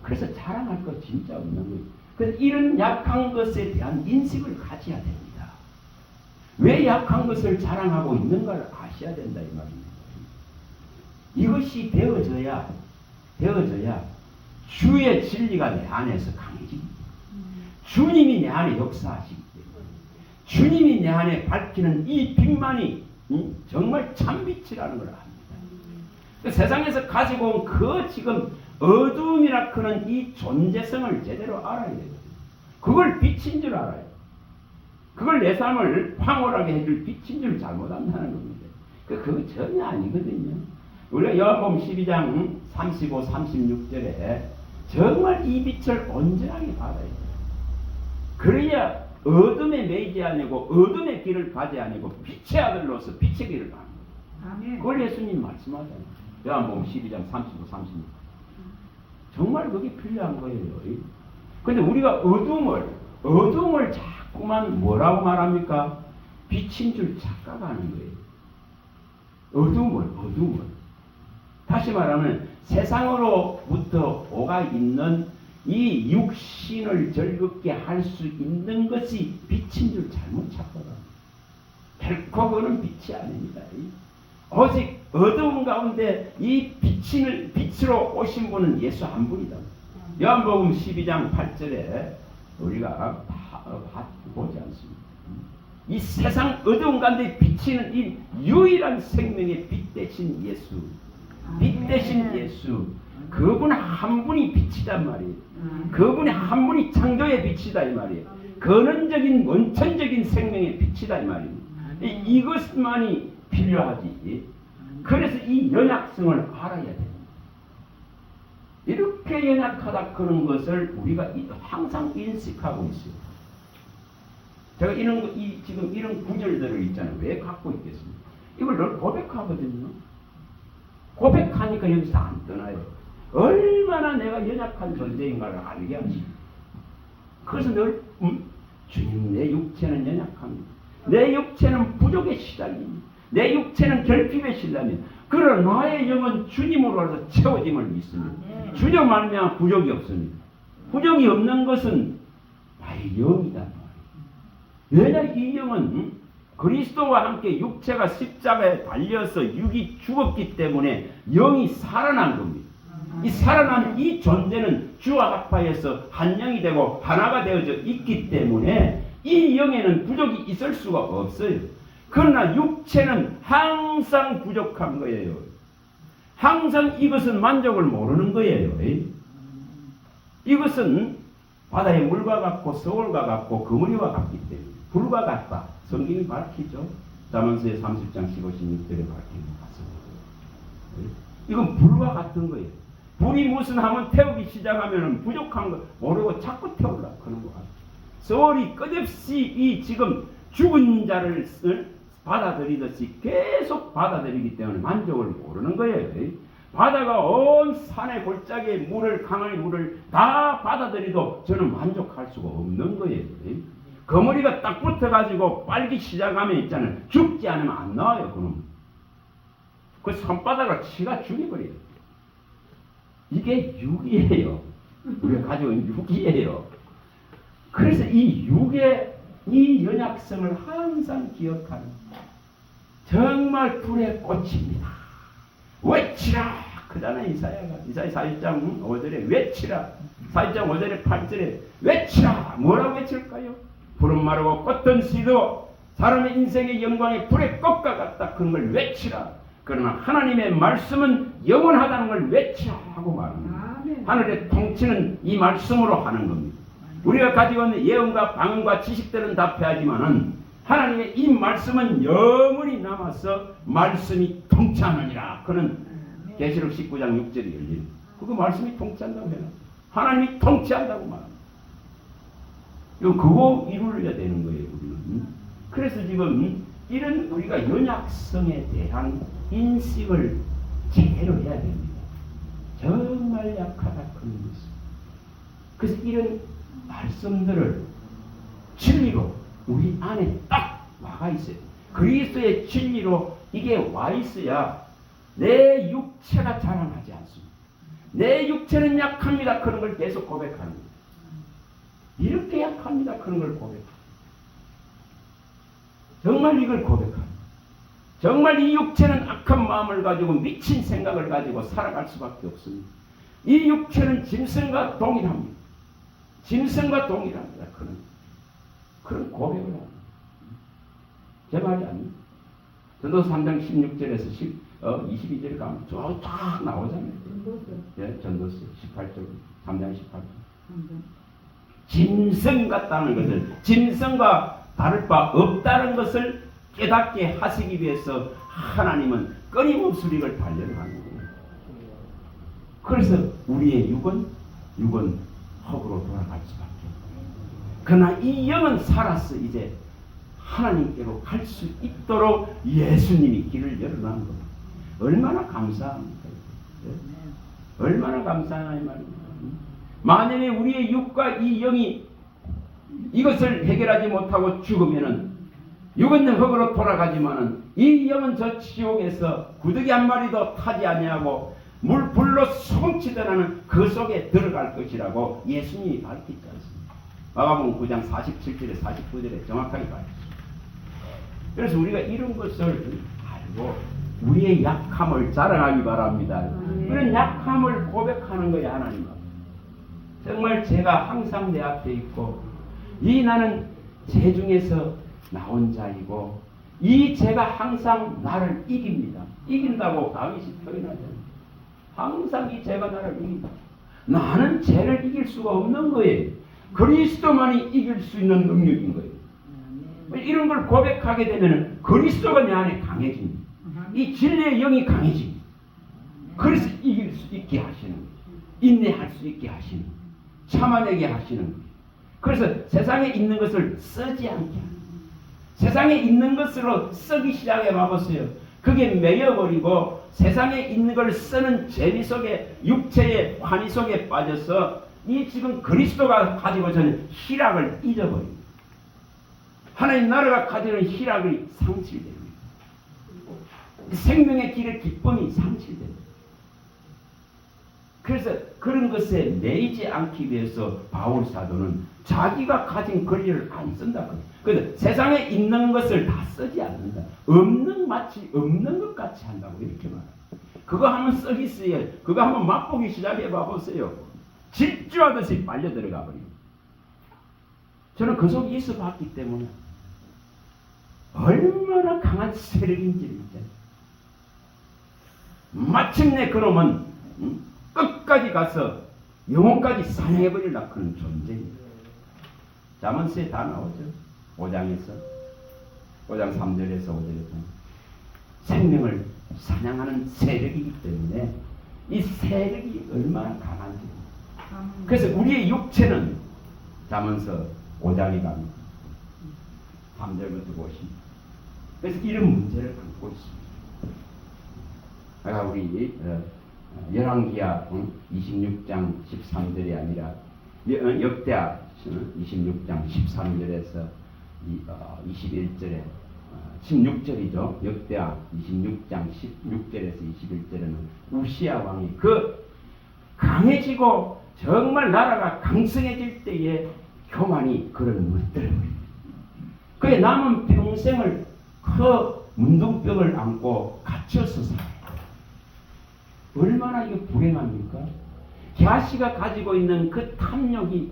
그래서 자랑할 것 진짜 없는 거예요. 그래서 이런 약한 것에 대한 인식을 가져야 됩니다. 왜 약한 것을 자랑하고 있는가를 아셔야 된다 이 말입니다. 이것이 되어져야 주의 진리가 내 안에서 강해집니다. 주님이 내 안에 역사하시기 때문에 주님이 내 안에 밝히는 이 빛만이 정말 참빛이라는 걸 압니다. 그 세상에서 가지고 온 그 지금 어두움이라 크는 이 존재성을 제대로 알아야 되거든요. 그걸 빛인 줄 알아요. 그걸 내 삶을 황홀하게 해줄 빛인 줄 잘못 안다는 겁니다. 그거 전혀 아니거든요. 우리가 요한복음 12장 35, 36절에 정말 이 빛을 온전하게 받아야 돼요. 그래야 어둠에 매이지 아니고 어둠의 길을 가지 아니고 빛의 아들로서 빛의 길을 가는 거예요. 그걸 예수님 말씀하잖아요. 요한복음 12장 35, 36. 정말 그게 필요한 거예요. 근데 우리가 어둠을 자꾸만 뭐라고 말합니까? 빛인 줄 착각하는 거예요. 어둠을. 다시 말하면 세상으로부터 오가 있는 이 육신을 즐겁게 할 수 있는 것이 빛인 줄 잘못 착각합니다. 결코 그는 빛이 아닙니다. 오직 어두운 가운데 이 빛으로 오신 분은 예수 한 분이다. 요한복음 12장 8절에 우리가 보지 않습니다. 이 세상 어두운 가운데 비치는 이 유일한 생명의 빛 대신 예수. 빛 대신 예수. 그분 한 분이 빛이단 말이에요. 그분이 한 분이 창조의 빛이다 이 말이에요. 근원적인 원천적인 생명의 빛이다 이 말이에요. 이것만이 필요하지. 그래서 이 연약성을 알아야 됩니다. 이렇게 연약하다 그런 것을 우리가 항상 인식하고 있어요. 제가 지금 이런 구절들을 있잖아요. 왜 갖고 있겠습니까? 이걸 늘 고백하거든요. 고백하니까 여기서 안 떠나요. 얼마나 내가 연약한 존재인가를 알게 하지. 그래서 늘 주님 내 육체는 연약합니다. 내 육체는 부족에 시달립니다. 내 육체는 결핍에 시달립니다. 그러나 나의 영은 주님으로서 채워짐을 믿습니다. 주님 말미암아 부족이 없습니다. 부족이 없는 것은 나의 영이다. 왜냐 이 영은 그리스도와 함께 육체가 십자가에 달려서 육이 죽었기 때문에 영이 살아난 겁니다. 이 살아난 이 존재는 주와 합하여서 한 영이 되고 하나가 되어져 있기 때문에 이 영에는 부족이 있을 수가 없어요. 그러나 육체는 항상 부족한 거예요. 항상 이것은 만족을 모르는 거예요. 이것은 바다의 물과 같고 서울과 같고 그물과 같기 때문에 불과 같다. 성경이 밝히죠. 잠언서의 30장 15, 16절에 밝힌 것 같습니다. 이건 불과 같은 거예요. 불이 무슨 하면 태우기 시작하면 부족한 거 모르고 자꾸 태우려고 하는 것 같아요. 서울이 끝없이 이 지금 죽은 자를 받아들이듯이 계속 받아들이기 때문에 만족을 모르는 거예요. 바다가 온 산의 골짜기에 물을 강의 물을 다 받아들여도 저는 만족할 수가 없는 거예요. 거머리가 딱 붙어가지고 빨기 시작하면 있잖아요. 죽지 않으면 안 나와요. 그놈. 그 손바닥을 치가 죽여버려요. 이게 육이에요. 우리가 가지고 있는 육이에요. 그래서 이 육의 이 연약성을 항상 기억하는 정말 불의 꽃입니다. 외치라 그러잖아요. 이사야 41장 5절에 외치라 41장 5절에 8절에 외치라 뭐라고 외칠까요? 푸른 마르고 꽃든 씨도 사람의 인생의 영광이 불의 꽃과 같다. 그런 걸 외치라. 그러나 하나님의 말씀은 영원하다는 걸 외치라 하고 말합니다. 하늘의 통치는 이 말씀으로 하는 겁니다. 우리가 가지고 있는 예언과 방언과 지식들은 다 패하지만은 하나님의 이 말씀은 영원히 남아서 말씀이 통치하느니라. 그는 계시록 19장 6절이 열리는 그거 말씀이 통치한다고 해요. 하나님이 통치한다고 말합니다. 그거 이루어야 되는 거예요. 우리는. 그래서 지금 이런 우리가 연약성에 대한 인식을 제대로 해야 됩니다. 정말 약하다 그런 것입니다. 그래서 이런 말씀들을 진리로 우리 안에 딱 와가 있어요. 그리스도의 진리로 이게 와 있어야 내 육체가 자랑하지 않습니다. 내 육체는 약합니다. 그런 걸 계속 고백합니다. 이렇게 약합니다. 그런 걸 고백합니다. 정말 이걸 고백합니다. 정말 이 육체는 악한 마음을 가지고 미친 생각을 가지고 살아갈 수밖에 없습니다. 이 육체는 짐승과 동일합니다. 짐승과 동일합니다. 그런 고백을 합니다. 제 말이 아닙니다. 전도서 3장 16절에서 22절에 가면 쫙 나오잖아요. 예, 전도서 18절, 3장 18절. 짐승 같다는 것을, 짐승과 다를 바 없다는 것을 깨닫게 하시기 위해서 하나님은 끊임없이 우리를 단련하는 거예요. 그래서 우리의 육은 흙으로 돌아갈 수밖에 없어요. 그러나 이 영은 살아서 이제 하나님께로 갈 수 있도록 예수님이 길을 열어놓은 겁니다. 얼마나 감사합니까? 네? 얼마나 감사하나 이 말입니다. 만약에 우리의 육과 이 영이 이것을 해결하지 못하고 죽으면은 육은 흙으로 돌아가지만은 이 영은 저 지옥에서 구더기 한 마리도 타지 아니하고 불로 소금치더라는 그 속에 들어갈 것이라고 예수님이 밝히지 않습니다. 마가복음 9장 47절에 49절에 정확하게 밝혔습니다. 그래서 우리가 이런 것을 알고 우리의 약함을 자랑하기 바랍니다. 그런 약함을 고백하는 거예요. 하나님 앞에. 정말 제가 항상 내 앞에 있고 이 나는 제 중에서 나온 자이고 이 제가 항상 나를 이깁니다. 이긴다고 다윗이 표현하잖아요. 항상 이 제가 나를 이긴다. 나는 죄를 이길 수가 없는 거예요. 그리스도만이 이길 수 있는 능력인 거예요. 이런 걸 고백하게 되면 그리스도가 내 안에 강해집니다. 이 진리의 영이 강해집니다. 그래서 이길 수 있게 하시는 거예요. 인내할 수 있게 하시는 거예요. 참아내게 하시는 거예요. 그래서 세상에 있는 것을 쓰지 않게 합니다. 세상에 있는 것으로 쓰기 시작해 봐보세요. 그게 매여버리고 세상에 있는 걸 쓰는 재미 속에 육체의 환희 속에 빠져서 이 지금 그리스도가 가지고 있는 희락을 잊어버립니다. 하나님 나라가 가지는 희락이 상실됩니다. 생명의 길의 기쁨이 상실됩니다. 그래서 그런 것에 매이지 않기 위해서 바울 사도는 자기가 가진 권리를 안 쓴다고. 그래서 세상에 있는 것을 다 쓰지 않는다. 마치 없는 것 같이 한다고 이렇게 말합니다. 그거 한번 썩이 쓰여. 그거 한번 맛보기 시작해 봐보세요. 질주하듯이 빨려 들어가 버립니다. 저는 그 속에 있어 봤기 때문에 얼마나 강한 세력인지를 이제 마침내 그놈은 끝까지 가서 영혼까지 사냥해버리려고 그런 존재입니다. 잠언서에 다 나오죠. 5장에서 5장 3절에서 5절에서 생명을 사냥하는 세력이기 때문에 이 세력이 얼마나 강한지. 그래서 우리의 육체는 잠언서 5장에 가면 3절부터 보십니다. 그래서 이런 문제를 안고 있습니다. 우리 열왕기하 26장 13절이 아니라 역대하 26장 13절에서 21절에 16절이죠. 역대하 26장 16절에서 21절에는 우시야 왕이 그 강해지고 정말 나라가 강성해질 때에 교만이 그를 물들어버립니다. 그의 남은 평생을 그 문둥병을 안고 갇혀서 살아요. 얼마나 이거 불행합니까? 게하시가 가지고 있는 그 탐욕이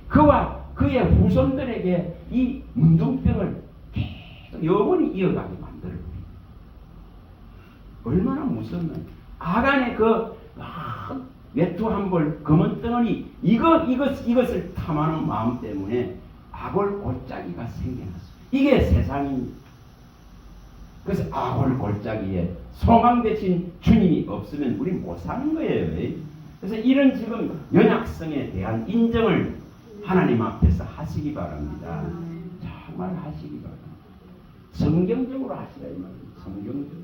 그와 그의 후손들에게 이 문둥병을 계속 영원히 이어가게 만들어버립니다. 얼마나 무섭나요? 아간의 그 외투 한 벌 검은 덩어리 이것을 탐하는 마음 때문에 악월 골짜기가 생겨났어요. 이게 세상입니다. 그래서 악월 골짜기에 소망 대신 주님이 없으면 우리 못 사는 거예요. 그래서 이런 지금 연약성에 대한 인정을 하나님 앞에서 하시기 바랍니다. 정말 하시기 바랍니다. 성경적으로 하시라 이 말이에요. 성경적으로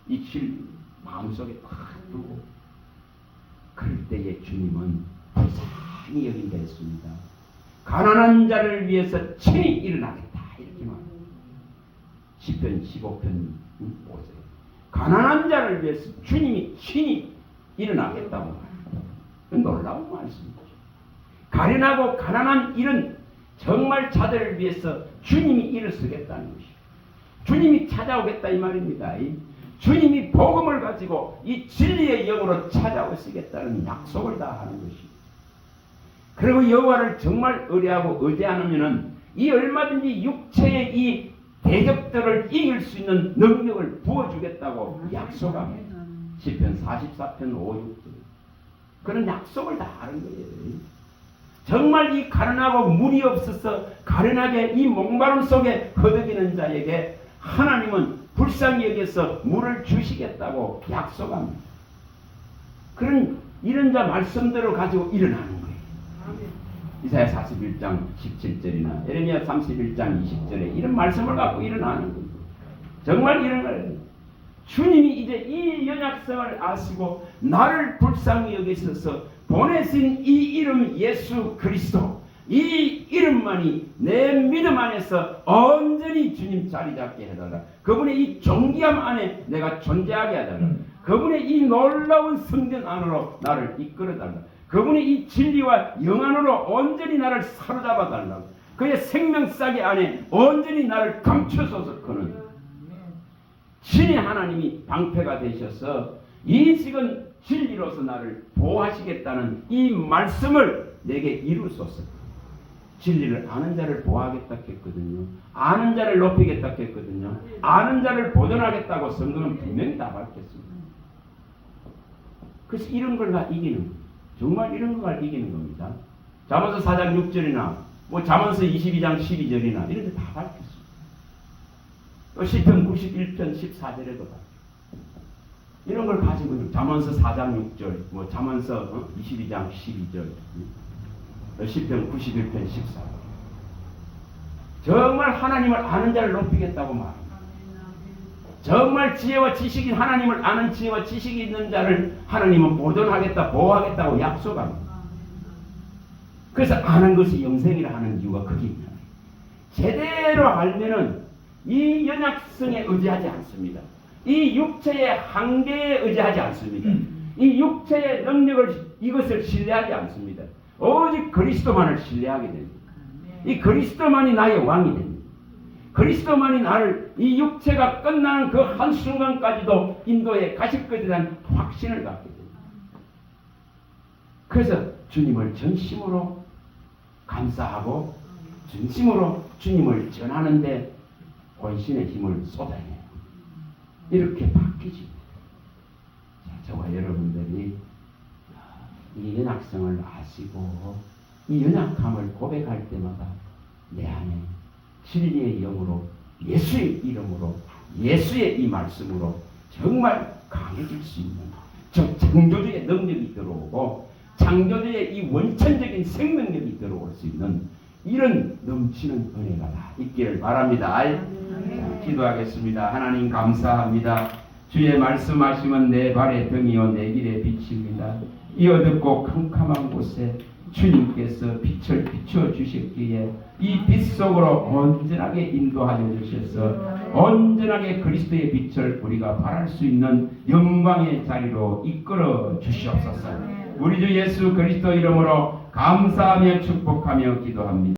이 길 마음속에 팍 두고 그럴 때에 주님은 불쌍히 여긴다 했습니다. 가난한 자를 위해서 친히 일어나겠다 이렇게 말합니다. 시편 15편 5절 가난한 자를 위해서 주님이 친히 일어나겠다고 말합니다. 놀라운 말씀이죠. 가련하고 가난한 이런 정말 자들을 위해서 주님이 일어서겠다는 것이죠. 주님이 찾아오겠다 이 말입니다. 주님이 복음을 가지고 이 진리의 영으로 찾아오시겠다는 약속을 다 하는 것이죠. 그리고 여호와를 정말 의뢰하고 의지 않으면은 이 얼마든지 육체의 이 대적들을 이길 수 있는 능력을 부어주겠다고 약속합니다. 시편 44편 5, 6절 그런 약속을 다 하는 거예요. 정말 이 가련하고 물이 없어서 가련하게 이 목마름 속에 허덕이는 자에게 하나님은 불쌍히 여겨서 물을 주시겠다고 약속합니다. 그런 이런 자 말씀대로 가지고 일어나는 거예요. 이사야 41장 17절이나 예레미야 31장 20절에 이런 말씀을 갖고 일어나는 거예요. 정말 이런 걸 주님이 이제 이 연약성을 아시고 나를 불쌍히 여기셔서 보내신 이 이름 예수 그리스도 이 이름만이 내 믿음 안에서 온전히 주님 자리 잡게 해달라. 그분의 이 존귀함 안에 내가 존재하게 해달라. 그분의 이 놀라운 성전 안으로 나를 이끌어달라. 그분의 이 진리와 영안으로 온전히 나를 사로잡아 달라고. 그의 생명싸개 안에 온전히 나를 감추소서. 그는 신의 하나님이 방패가 되셔서 이 지금 진리로서 나를 보호하시겠다는 이 말씀을 내게 이루소서. 진리를 아는 자를 보호하겠다 했거든요. 아는 자를 높이겠다 했거든요. 아는 자를 보존하겠다고 성경은 분명히 다 밝혔습니다. 그래서 이런 걸 다 이기는 거예요. 정말 이런 걸 이기는 겁니다. 잠언서 4장 6절이나 뭐 잠언서 22장 12절이나 이런 데 다 밝혔습니다. 또 시편 91편 14절에도 밝혔습니다. 이런 걸 가지고 잠언서 4장 6절, 뭐 잠언서 22장 12절, 시편 91편 14절. 정말 하나님을 아는 자를 높이겠다고 말합니다. 정말 지혜와 지식인 하나님을 아는 지혜와 지식이 있는 자를 하나님은 보존하겠다, 보호하겠다고 약속합니다. 그래서 아는 것이 영생이라 하는 이유가 거기입니다. 제대로 알면은 이 연약성에 의지하지 않습니다. 이 육체의 한계에 의지하지 않습니다. 이 육체의 능력을 이것을 신뢰하지 않습니다. 오직 그리스도만을 신뢰하게 됩니다. 이 그리스도만이 나의 왕이 됩니다. 그리스도만이 나를 이 육체가 끝나는 그 한순간까지도 인도에 가실 것에 대한 확신을 갖게 됩니다. 그래서 주님을 전심으로 감사하고 전심으로 주님을 전하는데 혼신의 힘을 쏟아내요. 이렇게 바뀌지. 저와 여러분들이 이 연약성을 아시고 이 연약함을 고백할 때마다 내 안에 진리의 영으로 예수의 이름으로 예수의 이 말씀으로 정말 강해질 수 있는 저 창조주의 능력이 들어오고 창조주의 이 원천적인 생명력이 들어올 수 있는 이런 넘치는 은혜가 다 있기를 바랍니다. 자, 기도하겠습니다. 하나님 감사합니다. 주의 말씀하시면 내 발의 등이요 내 길의 빛입니다. 이 어둡고 캄캄한 곳에 주님께서 빛을 비추어 주셨기에 이 빛 속으로 온전하게 인도하여 주셔서 온전하게 그리스도의 빛을 우리가 발할 수 있는 영광의 자리로 이끌어 주시옵소서. 우리 주 예수 그리스도 이름으로 감사하며 축복하며 기도합니다.